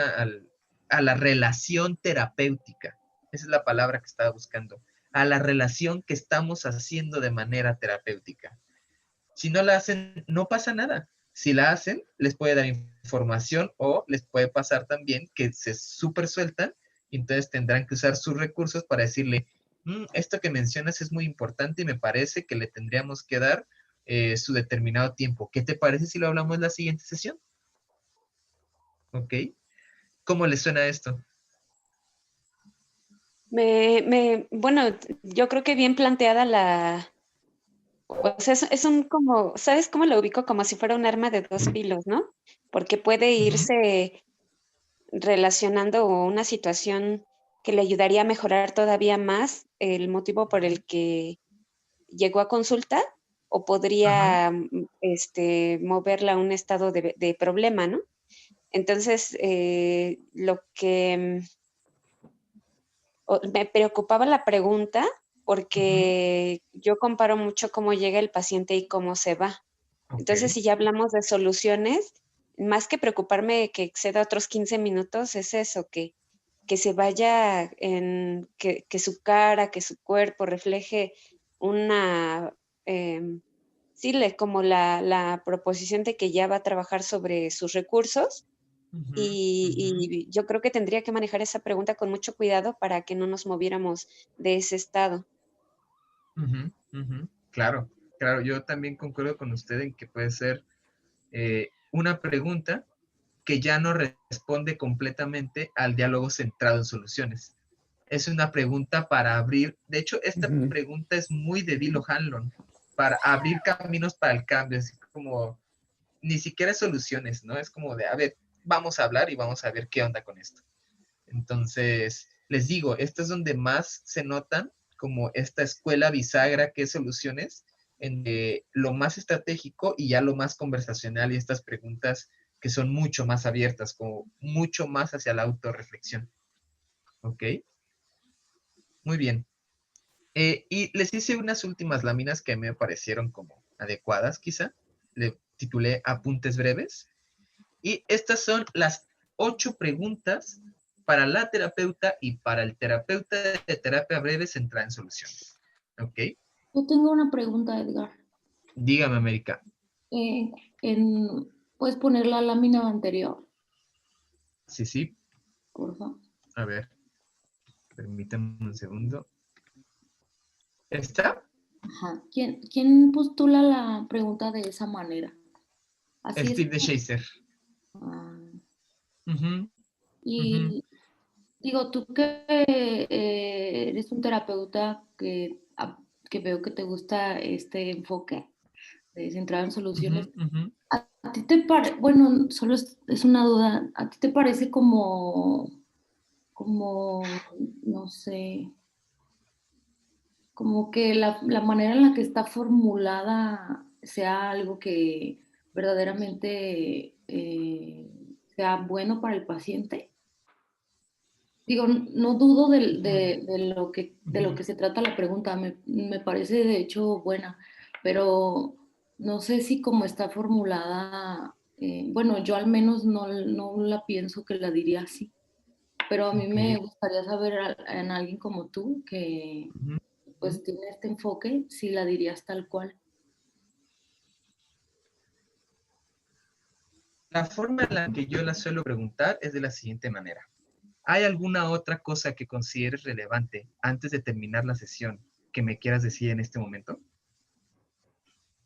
a la relación terapéutica. Esa es la palabra que estaba buscando. A la relación que estamos haciendo de manera terapéutica. Si no la hacen, no pasa nada. Si la hacen, les puede dar información o les puede pasar también que se súper sueltan y entonces tendrán que usar sus recursos para decirle, esto que mencionas es muy importante y me parece que le tendríamos que dar su determinado tiempo. ¿Qué te parece si lo hablamos en la siguiente sesión? ¿Ok? ¿Cómo les suena esto? Bueno, yo creo que bien planteada o sea, es un como, ¿sabes cómo lo ubico? Como si fuera un arma de dos filos, ¿no? Porque puede irse relacionando una situación que le ayudaría a mejorar todavía más el motivo por el que llegó a consulta, o podría moverla a un estado de problema, ¿no? Entonces, lo que me preocupaba la pregunta, porque yo comparo mucho cómo llega el paciente y cómo se va. Entonces, si ya hablamos de soluciones, más que preocuparme que exceda otros 15 minutos, es eso, que se vaya que su cara, que su cuerpo refleje una, sí, como la proposición de que ya va a trabajar sobre sus recursos. Y yo creo que tendría que manejar esa pregunta con mucho cuidado para que no nos moviéramos de ese estado. Claro, claro, yo también concuerdo con usted en que puede ser una pregunta que ya no responde completamente al diálogo centrado en soluciones. Es una pregunta para abrir, de hecho, esta pregunta es muy de Dilo Hanlon, para abrir caminos para el cambio, así como, ni siquiera soluciones, ¿no? Es como de, a ver, vamos a hablar y vamos a ver qué onda con esto. Entonces, les digo, esto es donde más se notan como esta escuela bisagra que es soluciones, en lo más estratégico y ya lo más conversacional y estas preguntas que son mucho más abiertas, como mucho más hacia la autorreflexión. ¿Ok? Muy bien. Y les hice unas últimas láminas que me parecieron como adecuadas, quizá. Le titulé Apuntes breves. Y estas son las 8 preguntas para la terapeuta y para el terapeuta de terapia breve centrada en soluciones. ¿Ok? Yo tengo una pregunta, Edgar. Dígame, América. ¿Puedes poner la lámina anterior? Sí. Por favor. A ver. Permítame un segundo. ¿Está? Ajá. ¿Quién postula la pregunta de esa manera? Así Steve de Shazer. Y digo, tú que eres un terapeuta que veo que te gusta este enfoque de centrado en soluciones, ¿a ti te parece, bueno, solo es una duda, ¿a ti te parece como, no no sé, como que la manera en la que está formulada sea algo que verdaderamente sea bueno para el paciente. Digo, no dudo de lo que se trata la pregunta, me parece de hecho buena, pero no sé si como está formulada, bueno, yo al menos no la pienso que la diría así, pero a mí me gustaría saber en alguien como tú que pues tiene este enfoque, si la dirías tal cual. La forma en la que yo la suelo preguntar es de la siguiente manera. ¿Hay alguna otra cosa que consideres relevante antes de terminar la sesión que me quieras decir en este momento?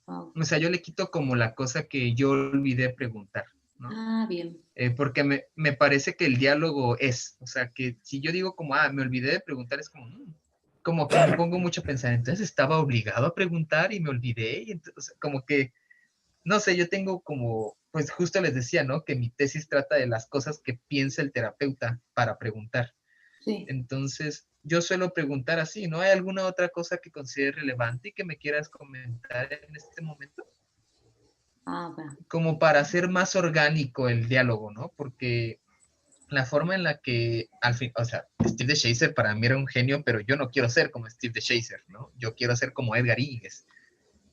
O sea, yo le quito como la cosa que yo olvidé preguntar, ¿no? Ah, bien. Porque me parece que el diálogo o sea, que si yo digo como, me olvidé de preguntar, es como que me pongo mucho a pensar, entonces estaba obligado a preguntar y me olvidé, y entonces, como que, no sé, yo tengo como, pues justo les decía, ¿no? Que mi tesis trata de las cosas que piensa el terapeuta para preguntar. Sí. Entonces, yo suelo preguntar así, ¿no? ¿Hay alguna otra cosa que consideres relevante y que me quieras comentar en este momento? Va. Como para hacer más orgánico el diálogo, ¿no? Porque la forma en la que, al fin, o sea, Steve DeShazer para mí era un genio, pero yo no quiero ser como Steve DeShazer, ¿no? Yo quiero ser como Edgar Íñiguez.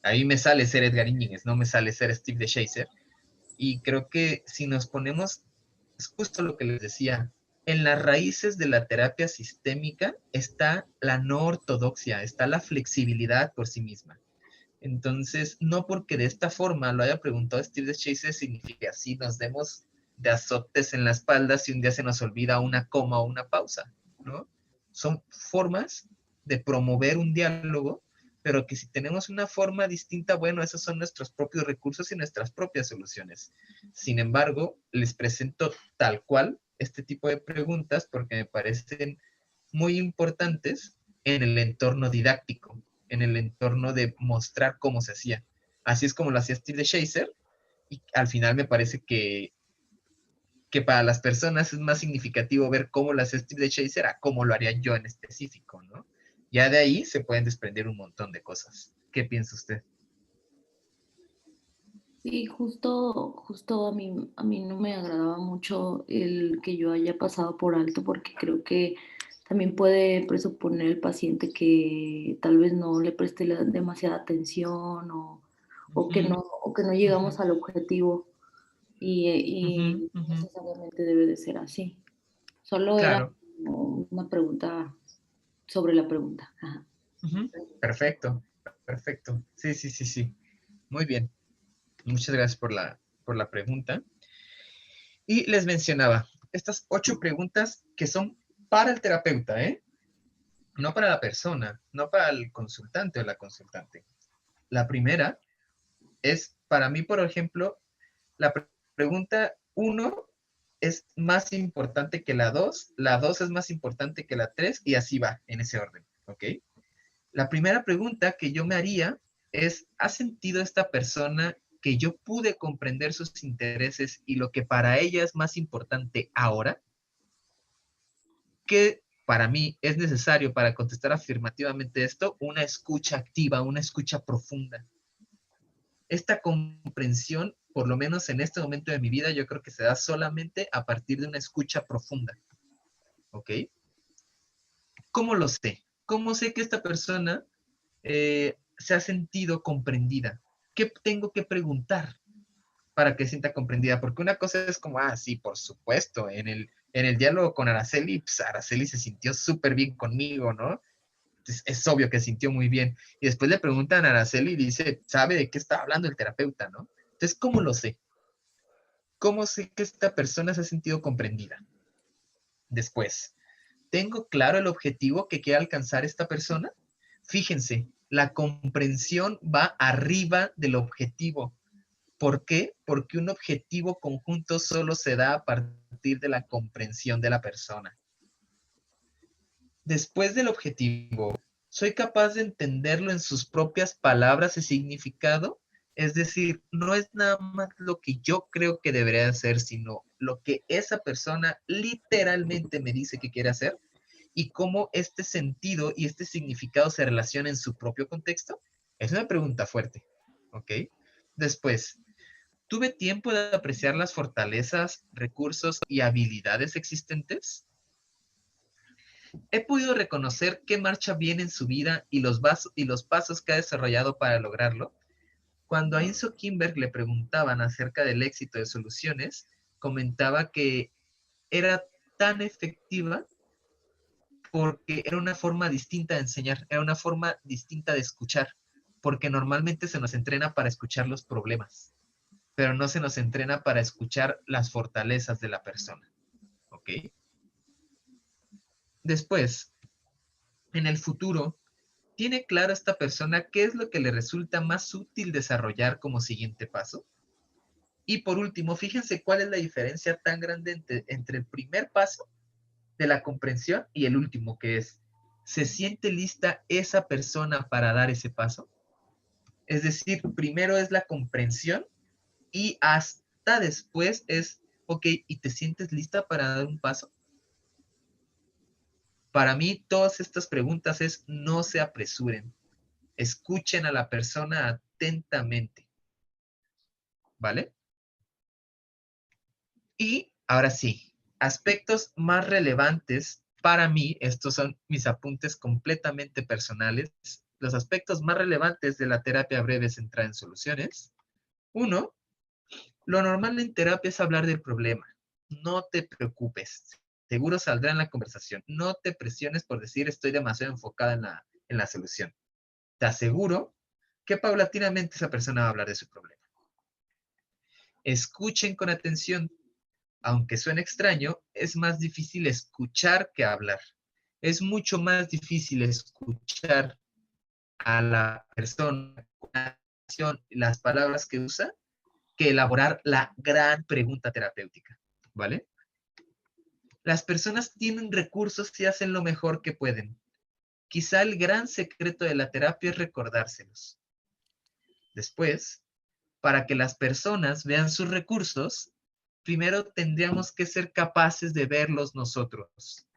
A mí me sale ser Edgar Íñiguez, no me sale ser Steve DeShazer. Y creo que si nos ponemos, es justo lo que les decía, en las raíces de la terapia sistémica está la no ortodoxia, está la flexibilidad por sí misma. Entonces, no porque de esta forma lo haya preguntado Steve DeShazer significa que así nos demos de azotes en la espalda si un día se nos olvida una coma o una pausa, ¿no? Son formas de promover un diálogo, pero que si tenemos una forma distinta, bueno, esos son nuestros propios recursos y nuestras propias soluciones. Sin embargo, les presento tal cual este tipo de preguntas porque me parecen muy importantes en el entorno didáctico, en el entorno de mostrar cómo se hacía. Así es como lo hacía Steve DeShazer, y al final me parece que para las personas es más significativo ver cómo lo hacía Steve DeShazer a cómo lo haría yo en específico, ¿no? Ya de ahí se pueden desprender un montón de cosas. ¿Qué piensa usted? Sí, justo a mí no me agradaba mucho el que yo haya pasado por alto porque creo que también puede presuponer el paciente que tal vez no le preste demasiada atención o que no llegamos al objetivo y no necesariamente debe de ser así. Solo era Claro. una pregunta sobre la pregunta. Ajá. Perfecto, perfecto. Sí. Muy bien. Muchas gracias por la pregunta. Y les mencionaba, estas 8 preguntas que son para el terapeuta, ¿eh? No para la persona, no para el consultante o la consultante. La primera es, para mí, por ejemplo, la pregunta 1 es más importante que la 2 es más importante que la 3 y así va, en ese orden, ¿ok? La primera pregunta que yo me haría es, ¿ha sentido esta persona que yo pude comprender sus intereses y lo que para ella es más importante ahora? ¿Qué para mí es necesario para contestar afirmativamente esto? Una escucha activa, una escucha profunda. Esta comprensión, por lo menos en este momento de mi vida, yo creo que se da solamente a partir de una escucha profunda. ¿Ok? ¿Cómo lo sé? ¿Cómo sé que esta persona se ha sentido comprendida? ¿Qué tengo que preguntar para que se sienta comprendida? Porque una cosa es como, sí, por supuesto, en el diálogo con Araceli, pues Araceli se sintió súper bien conmigo, ¿no? Entonces, es obvio que sintió muy bien. Y después le preguntan a Araceli y dice, ¿sabe de qué está hablando el terapeuta, no? Entonces, ¿cómo lo sé? ¿Cómo sé que esta persona se ha sentido comprendida? Después, ¿tengo claro el objetivo que quiere alcanzar esta persona? Fíjense, la comprensión va arriba del objetivo. ¿Por qué? Porque un objetivo conjunto solo se da a partir de la comprensión de la persona. Después del objetivo, ¿soy capaz de entenderlo en sus propias palabras y significado? Es decir, no es nada más lo que yo creo que debería hacer, sino lo que esa persona literalmente me dice que quiere hacer. y cómo este sentido y este significado se relacionan en su propio contexto? Es una pregunta fuerte, ¿ok? Después, ¿tuve tiempo de apreciar las fortalezas, recursos y habilidades existentes? ¿He podido reconocer qué marcha bien en su vida y los pasos que ha desarrollado para lograrlo? Cuando a Enzo Kimberg le preguntaban acerca del éxito de soluciones, comentaba que era tan efectiva porque era una forma distinta de enseñar, era una forma distinta de escuchar, porque normalmente se nos entrena para escuchar los problemas, pero no se nos entrena para escuchar las fortalezas de la persona, ¿ok? Después, en el futuro, ¿tiene claro esta persona qué es lo que le resulta más útil desarrollar como siguiente paso? Y por último, fíjense cuál es la diferencia tan grande entre el primer paso de la comprensión y el último, que es, ¿se siente lista esa persona para dar ese paso? Es decir, primero es la comprensión y hasta después es, ok, ¿y te sientes lista para dar un paso? Para mí, todas estas preguntas es, no se apresuren, escuchen a la persona atentamente, ¿vale? Y ahora sí, aspectos más relevantes para mí, estos son mis apuntes completamente personales, los aspectos más relevantes de la terapia breve centrada en soluciones. 1, lo normal en terapia es hablar del problema. No te preocupes, seguro saldrá en la conversación. No te presiones por decir estoy demasiado enfocada en la solución. Te aseguro que paulatinamente esa persona va a hablar de su problema. Escuchen con atención. Aunque suene extraño, es más difícil escuchar que hablar. Es mucho más difícil escuchar a la persona, las palabras que usa, que elaborar la gran pregunta terapéutica, ¿vale? Las personas tienen recursos y hacen lo mejor que pueden. Quizá el gran secreto de la terapia es recordárselos. Después, para que las personas vean sus recursos, primero tendríamos que ser capaces de verlos nosotros,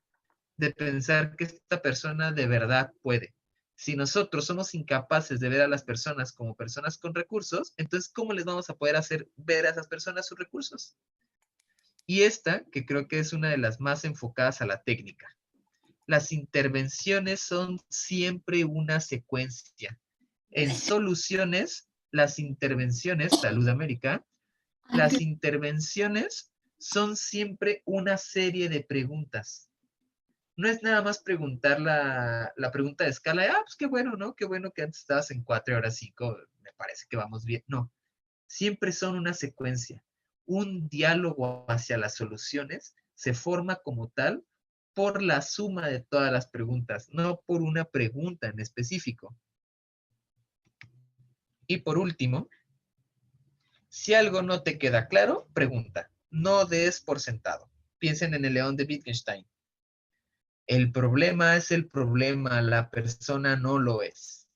de pensar que esta persona de verdad puede. Si nosotros somos incapaces de ver a las personas como personas con recursos, entonces, ¿cómo les vamos a poder hacer ver a esas personas sus recursos? Y esta, que creo que es una de las más enfocadas a la técnica. Las intervenciones son siempre una secuencia. En soluciones, las intervenciones, Salud América, las intervenciones son siempre una serie de preguntas. No es nada más preguntar la pregunta de escala de, pues qué bueno, ¿no? Qué bueno que antes estabas en 4 y ahora 5, me parece que vamos bien. No, siempre son una secuencia. Un diálogo hacia las soluciones se forma como tal por la suma de todas las preguntas, no por una pregunta en específico. Y por último, si algo no te queda claro, pregunta. No des por sentado. Piensen en el león de Wittgenstein. El problema es el problema, la persona no lo es.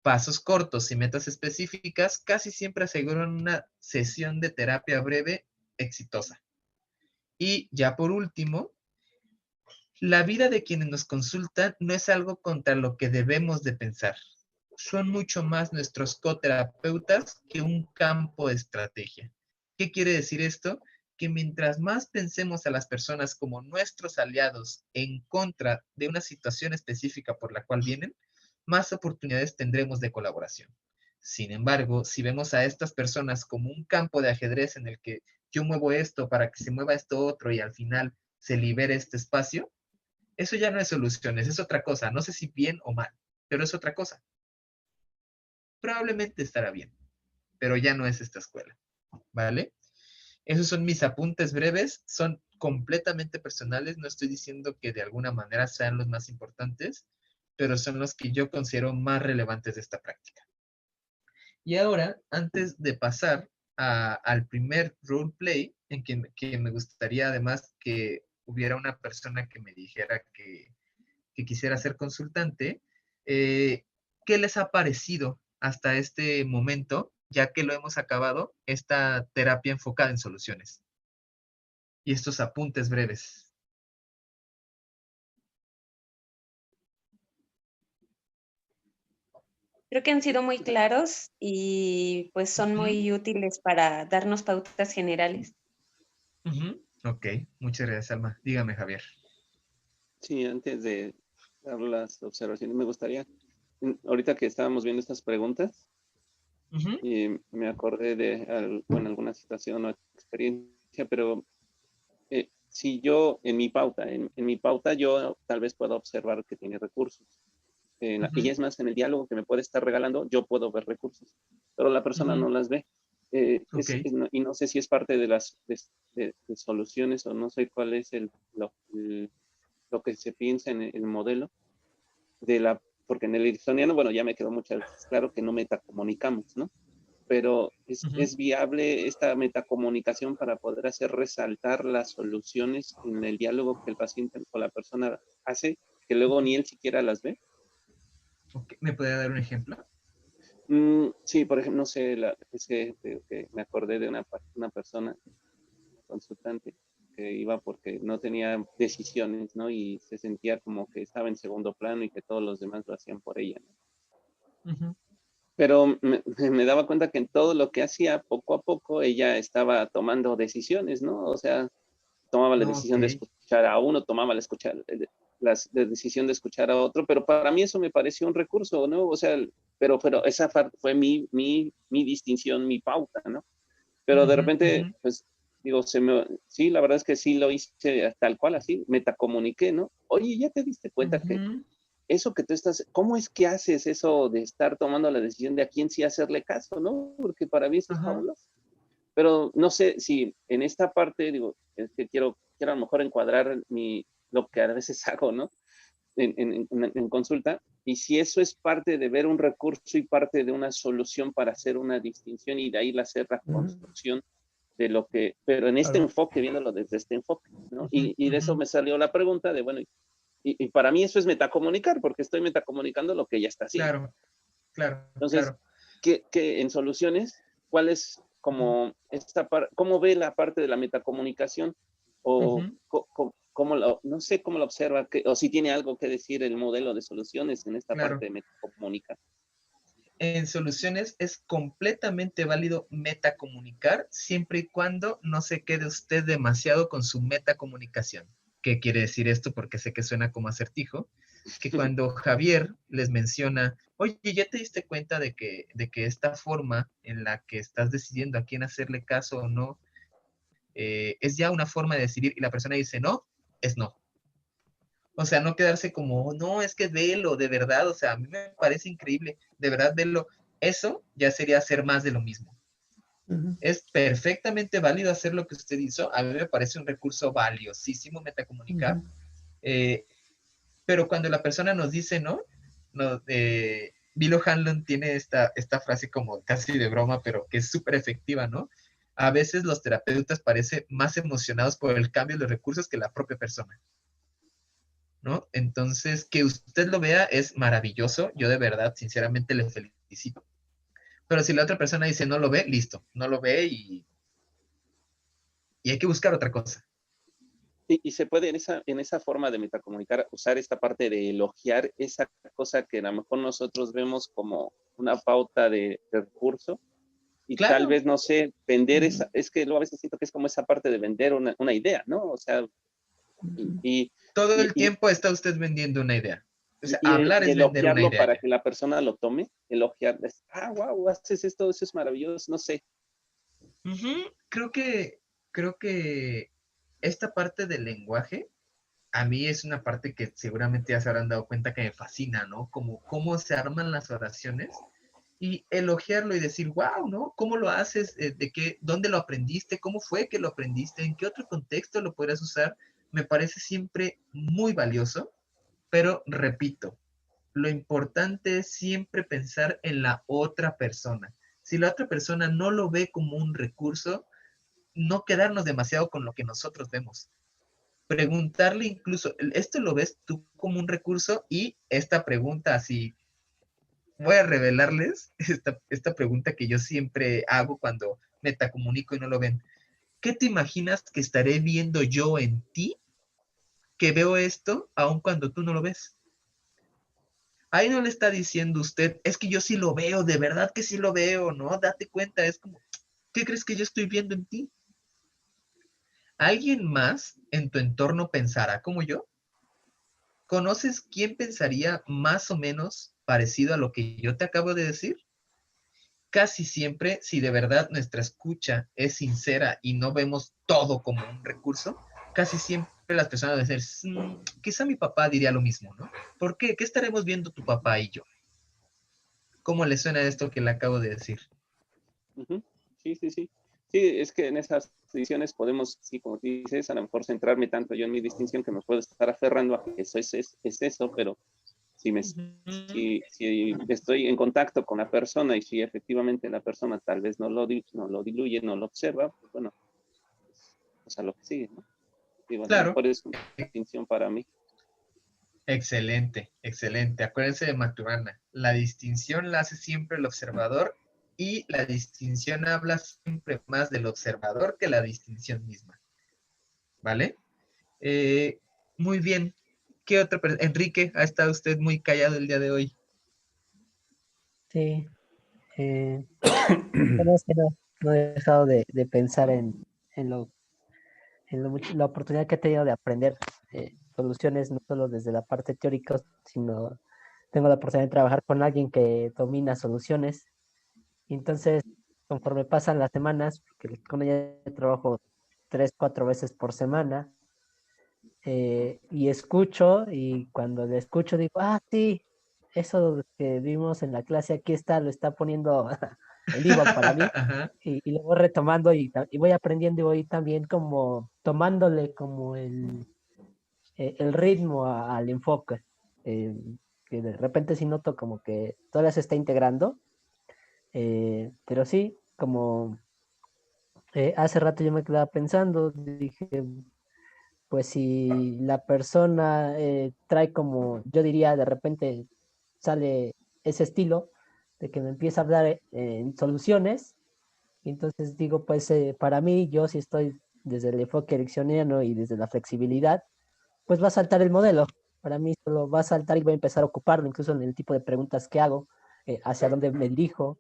Pasos cortos y metas específicas casi siempre aseguran una sesión de terapia breve exitosa. Y ya por último, la vida de quienes nos consultan no es algo contra lo que debemos de pensar. Son mucho más nuestros coterapeutas que un campo de estrategia. ¿Qué quiere decir esto? Que mientras más pensemos a las personas como nuestros aliados en contra de una situación específica por la cual vienen, más oportunidades tendremos de colaboración. Sin embargo, si vemos a estas personas como un campo de ajedrez en el que yo muevo esto para que se mueva esto otro y al final se libere este espacio, eso ya no es soluciones, es otra cosa. No sé si bien o mal, pero es otra cosa. Probablemente estará bien, pero ya no es esta escuela, ¿vale? Esos son mis apuntes breves, son completamente personales, no estoy diciendo que de alguna manera sean los más importantes, pero son los que yo considero más relevantes de esta práctica. Y ahora, antes de pasar al primer roleplay, en que me gustaría además que hubiera una persona que me dijera que quisiera ser consultante, ¿qué les ha parecido hasta este momento, ya que lo hemos acabado, esta terapia enfocada en soluciones? Y estos apuntes breves. Creo que han sido muy claros y pues son muy útiles para darnos pautas generales. Ok, muchas gracias, Alma. Dígame, Javier. Sí, antes de dar las observaciones, me gustaría, ahorita que estábamos viendo estas preguntas, me acordé de bueno, alguna situación o experiencia, pero si yo en mi pauta, en mi pauta yo tal vez puedo observar que tiene recursos. Y es más, en el diálogo que me puede estar regalando, yo puedo ver recursos, pero la persona no las ve. Y no sé si es parte de las de soluciones o no sé cuál es lo que se piensa en el modelo porque en el ericksoniano, bueno, ya me quedó muchas veces claro que no metacomunicamos, ¿no? Pero es viable esta metacomunicación para poder hacer resaltar las soluciones en el diálogo que el paciente o la persona hace, que luego ni él siquiera las ve. Okay. ¿Me puede dar un ejemplo? Sí, por ejemplo, no sé, es que me acordé de una persona, consultante, que iba porque no tenía decisiones, ¿no? Y se sentía como que estaba en segundo plano y que todos los demás lo hacían por ella, ¿no? Pero me daba cuenta que en todo lo que hacía, poco a poco, ella estaba tomando decisiones, ¿no? O sea, tomaba la decisión de escuchar a uno, tomaba la decisión de escuchar a otro, pero para mí eso me pareció un recurso, ¿no? O sea, pero esa fue mi distinción, mi pauta, ¿no? Pero de repente, pues, digo, sí, la verdad es que sí lo hice tal cual, así, metacomuniqué, ¿no? Oye, ¿ya te diste cuenta que eso que tú estás, cómo es que haces eso de estar tomando la decisión de a quién sí hacerle caso, ¿no? Porque para mí eso es fabuloso. Pero no sé si en esta parte, digo, es que quiero a lo mejor encuadrar lo que a veces hago, ¿no? En consulta, y si eso es parte de ver un recurso y parte de una solución para hacer una distinción y de ahí hacer la construcción de lo que, pero en este enfoque, viéndolo desde este enfoque, ¿no? Y de eso me salió la pregunta de, bueno, y para mí eso es metacomunicar, porque estoy metacomunicando lo que ya está haciendo. Claro. Entonces, ¿qué en soluciones, cuál es como cómo ve la parte de la metacomunicación? O no sé cómo lo observa, o si tiene algo que decir el modelo de soluciones en esta parte de metacomunicar. En soluciones es completamente válido metacomunicar siempre y cuando no se quede usted demasiado con su metacomunicación. ¿Qué quiere decir esto? Porque sé que suena como acertijo. Que cuando Javier les menciona, oye, ¿ya te diste cuenta de que esta forma en la que estás decidiendo a quién hacerle caso o no, es ya una forma de decidir? Y la persona dice no, es no. O sea, no quedarse como, no, es que velo, de verdad, o sea, a mí me parece increíble, de verdad, velo. Eso ya sería hacer más de lo mismo. Es perfectamente válido hacer lo que usted hizo. A mí me parece un recurso valiosísimo metacomunicar. Pero cuando la persona nos dice no, Bilo Hanlon tiene esta frase como casi de broma, pero que es súper efectiva, ¿no? A veces los terapeutas parecen más emocionados por el cambio de los recursos que la propia persona, ¿no? Entonces, que usted lo vea es maravilloso. Yo de verdad, sinceramente, le felicito. Pero si la otra persona dice no lo ve, listo, no lo ve y hay que buscar otra cosa. Y se puede en esa forma de metacomunicar usar esta parte de elogiar esa cosa que a lo mejor nosotros vemos como una pauta de recurso y tal vez, no sé, vender esa, es que luego a veces siento que es como esa parte de vender una idea, ¿no? O sea, todo el tiempo está usted vendiendo una idea. O sea, hablar es vender una idea. Para que la persona lo tome, elogiarles, wow, haces esto, eso es maravilloso, no sé. Creo que esta parte del lenguaje, a mí es una parte que seguramente ya se habrán dado cuenta que me fascina, ¿no? Como cómo se arman las oraciones y elogiarlo y decir, wow, ¿no? ¿Cómo lo haces? ¿Dónde lo aprendiste? ¿Cómo fue que lo aprendiste? ¿En qué otro contexto lo podrías usar? Me parece siempre muy valioso, pero repito, lo importante es siempre pensar en la otra persona. Si la otra persona no lo ve como un recurso, no quedarnos demasiado con lo que nosotros vemos. Preguntarle incluso, ¿esto lo ves tú como un recurso? Y esta pregunta así, voy a revelarles esta pregunta que yo siempre hago cuando metacomunico y no lo ven. ¿Qué te imaginas que estaré viendo yo en ti que veo esto aun cuando tú no lo ves? Ahí no le está diciendo usted, es que yo sí lo veo, de verdad que sí lo veo, ¿no? Date cuenta, es como, ¿qué crees que yo estoy viendo en ti? ¿Alguien más en tu entorno pensará como yo? ¿Conoces quién pensaría más o menos parecido a lo que yo te acabo de decir? Casi siempre, si de verdad nuestra escucha es sincera y no vemos todo como un recurso, casi siempre las personas van a decir, quizá mi papá diría lo mismo, ¿no? ¿Por qué? ¿Qué estaremos viendo tu papá y yo? ¿Cómo le suena esto que le acabo de decir? Sí, sí, sí. Sí, es que en esas decisiones podemos, sí, como tú dices, a lo mejor centrarme tanto yo en mi distinción que me puedo estar aferrando a que eso es eso, pero si estoy en contacto con la persona y si efectivamente la persona tal vez no lo diluye, no lo observa, pues bueno, pues a lo que sigue, ¿no? Digo, a lo Claro. mejor es una distinción para mí. Excelente, excelente. Acuérdense de Maturana. La distinción la hace siempre el observador y la distinción habla siempre más del observador que la distinción misma. ¿Vale? Muy bien. ¿Qué otra persona? Enrique, ha estado usted muy callado el día de hoy. Sí. Bueno, es que no he dejado de pensar en la oportunidad que he tenido de aprender soluciones, no solo desde la parte teórica, sino tengo la oportunidad de trabajar con alguien que domina soluciones. Y entonces, conforme pasan las semanas, porque con ella trabajo 3, 4 veces por semana, y escucho, y cuando le escucho digo, sí, eso que vimos en la clase aquí está, lo está poniendo en vivo para mí, y lo voy retomando y voy aprendiendo y voy también como tomándole como el ritmo al enfoque, que de repente sí noto como que todavía se está integrando, pero sí, como hace rato yo me quedaba pensando, dije, pues si la persona trae como, yo diría, de repente sale ese estilo de que me empieza a hablar en soluciones, y entonces digo, pues para mí, yo si estoy desde el enfoque ericksoniano y desde la flexibilidad, pues va a saltar el modelo. Para mí solo va a saltar y voy a empezar a ocuparlo, incluso en el tipo de preguntas que hago, hacia dónde me dirijo,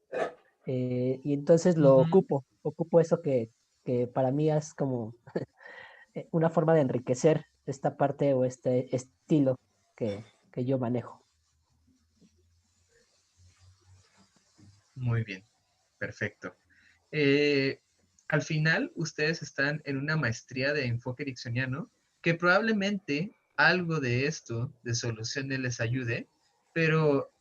y entonces lo ocupo eso que para mí es como una forma de enriquecer esta parte o este estilo que yo manejo. Muy bien, perfecto. Al final, ustedes están en una maestría de enfoque ericksoniano que probablemente algo de esto, de soluciones, les ayude, pero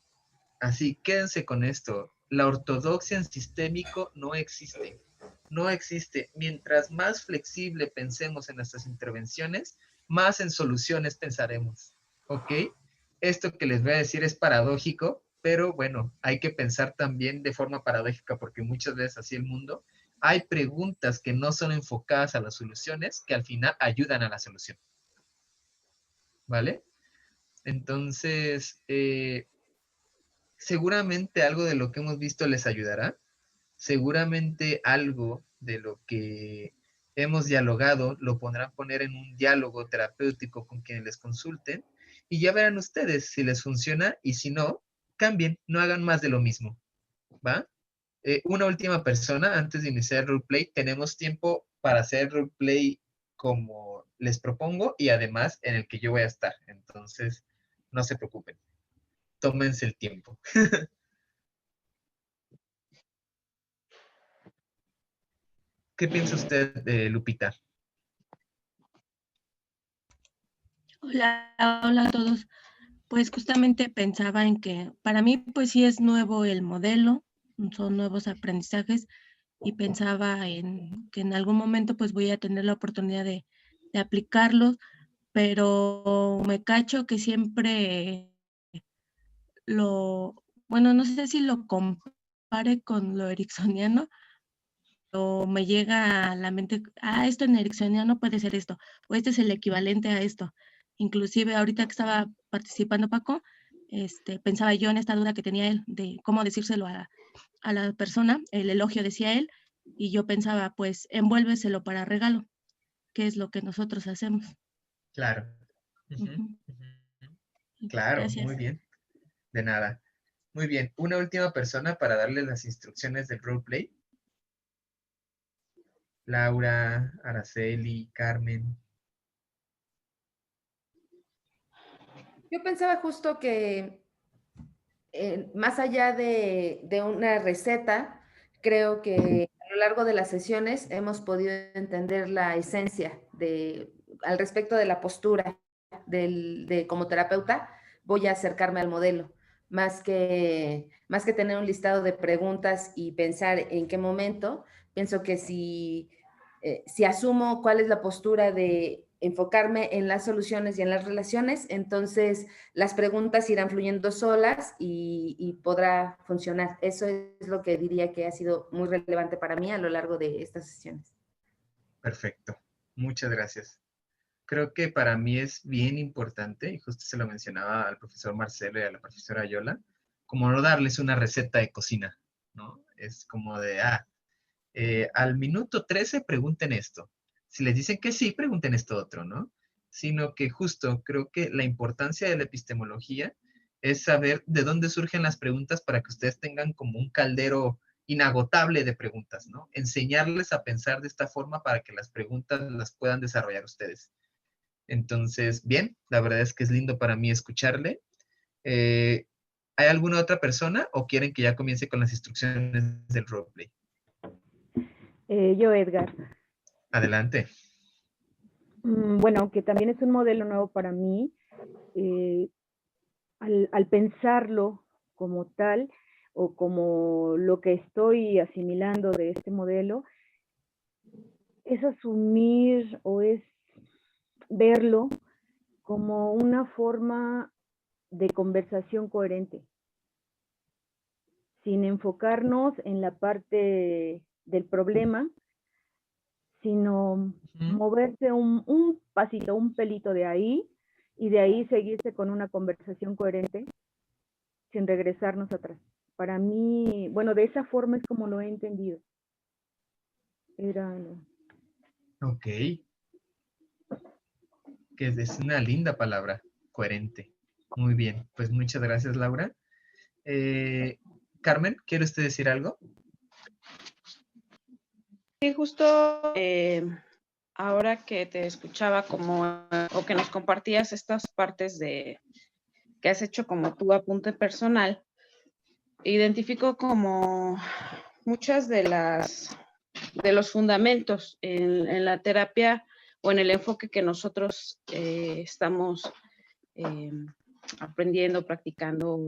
así, quédense con esto. La ortodoxia en sistémico no existe. No existe. Mientras más flexible pensemos en nuestras intervenciones, más en soluciones pensaremos. ¿Ok? Esto que les voy a decir es paradójico, pero bueno, hay que pensar también de forma paradójica porque muchas veces así el mundo. Hay preguntas que no son enfocadas a las soluciones que al final ayudan a la solución. ¿Vale? Entonces, seguramente algo de lo que hemos visto les ayudará. Seguramente algo de lo que hemos dialogado lo podrán poner en un diálogo terapéutico con quienes les consulten y ya verán ustedes si les funciona y si no, cambien, no hagan más de lo mismo. ¿Va? Una última persona, antes de iniciar el roleplay, tenemos tiempo para hacer roleplay como les propongo y además en el que yo voy a estar. Entonces, no se preocupen. Tómense el tiempo. ¿Qué piensa usted, Lupita? Hola, hola a todos. Pues justamente pensaba en que para mí pues sí es nuevo el modelo, son nuevos aprendizajes y pensaba en que en algún momento pues voy a tener la oportunidad de aplicarlos, pero me cacho que siempre bueno, no sé si lo compare con lo ericksoniano, o me llega a la mente, esto en ericksoniano puede ser esto, o este es el equivalente a esto. Inclusive ahorita que estaba participando Paco, pensaba yo en esta duda que tenía él de cómo decírselo a la persona, el elogio decía él, y yo pensaba, pues envuélveselo para regalo, que es lo que nosotros hacemos. Claro. Claro, Gracias. muy bien. De nada. Muy bien. Una última persona para darle las instrucciones del roleplay. Laura, Araceli, Carmen. Yo pensaba justo que más allá de una receta, creo que a lo largo de las sesiones hemos podido entender la esencia al respecto de la postura como terapeuta. Voy a acercarme al modelo, más que tener un listado de preguntas y pensar en qué momento. Pienso que si asumo cuál es la postura de enfocarme en las soluciones y en las relaciones, entonces las preguntas irán fluyendo solas y podrá funcionar. Eso es lo que diría que ha sido muy relevante para mí a lo largo de estas sesiones. Perfecto. Muchas gracias. Creo que para mí es bien importante, y justo se lo mencionaba al profesor Marcelo y a la profesora Yola, como no darles una receta de cocina, ¿no? Es como de, al minuto 13 pregunten esto. Si les dicen que sí, pregunten esto otro, ¿no? Sino que justo creo que la importancia de la epistemología es saber de dónde surgen las preguntas para que ustedes tengan como un caldero inagotable de preguntas, ¿no? Enseñarles a pensar de esta forma para que las preguntas las puedan desarrollar ustedes. Entonces, bien, la verdad es que es lindo para mí escucharle. ¿Hay alguna otra persona o quieren que ya comience con las instrucciones del roleplay? Yo, Edgar. Adelante. Bueno, aunque también es un modelo nuevo para mí, al pensarlo como tal o como lo que estoy asimilando de este modelo, es asumir o es verlo como una forma de conversación coherente, sin enfocarnos en la parte del problema, sino moverse un pasito, un pelito de ahí, y de ahí seguirse con una conversación coherente, sin regresarnos atrás. Para mí, bueno, de esa forma es como lo he entendido. Ok. Que es una linda palabra, coherente. Muy bien, pues muchas gracias, Laura. Carmen, ¿quiere usted decir algo? Sí, justo ahora que te escuchaba o que nos compartías estas partes que has hecho como tu apunte personal, identifico como muchas de los fundamentos en la terapia o en el enfoque que nosotros estamos aprendiendo, practicando,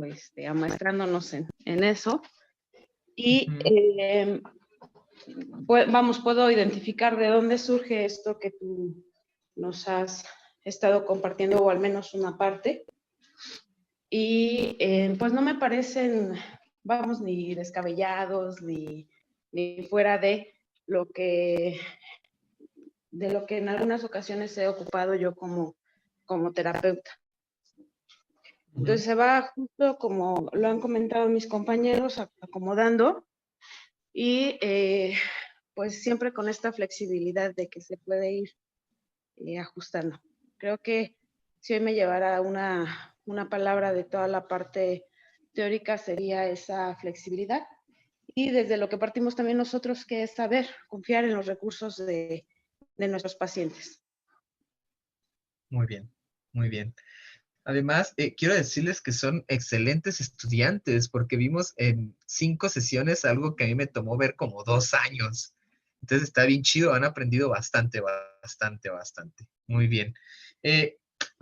amaestrándonos en eso. Y puedo identificar de dónde surge esto que tú nos has estado compartiendo, o al menos una parte. Y pues no me parecen, ni descabellados, ni fuera de lo que en algunas ocasiones he ocupado yo como terapeuta. Entonces se va justo como lo han comentado mis compañeros, acomodando, y pues siempre con esta flexibilidad de que se puede ir ajustando. Creo que si hoy me llevara una palabra de toda la parte teórica, sería esa flexibilidad. Y desde lo que partimos también nosotros, que es saber confiar en los recursos de nuestros pacientes. Muy bien, muy bien. Además, quiero decirles que son excelentes estudiantes, porque vimos en 5 sesiones algo que a mí me tomó ver como 2 años. Entonces está bien chido, han aprendido bastante. Muy bien.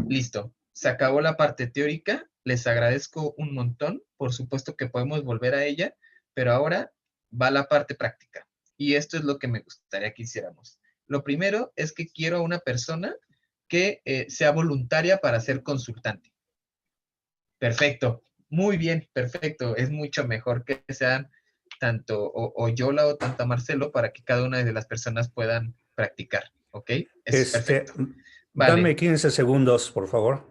Listo, se acabó la parte teórica. Les agradezco un montón. Por supuesto que podemos volver a ella, pero ahora va la parte práctica. Y esto es lo que me gustaría que hiciéramos. Lo primero es que quiero a una persona que sea voluntaria para ser consultante. Perfecto, muy bien, perfecto. Es mucho mejor que sean tanto o Yola o tanto Marcelo para que cada una de las personas puedan practicar, ¿ok? Eso es perfecto. Vale. Dame 15 segundos, por favor.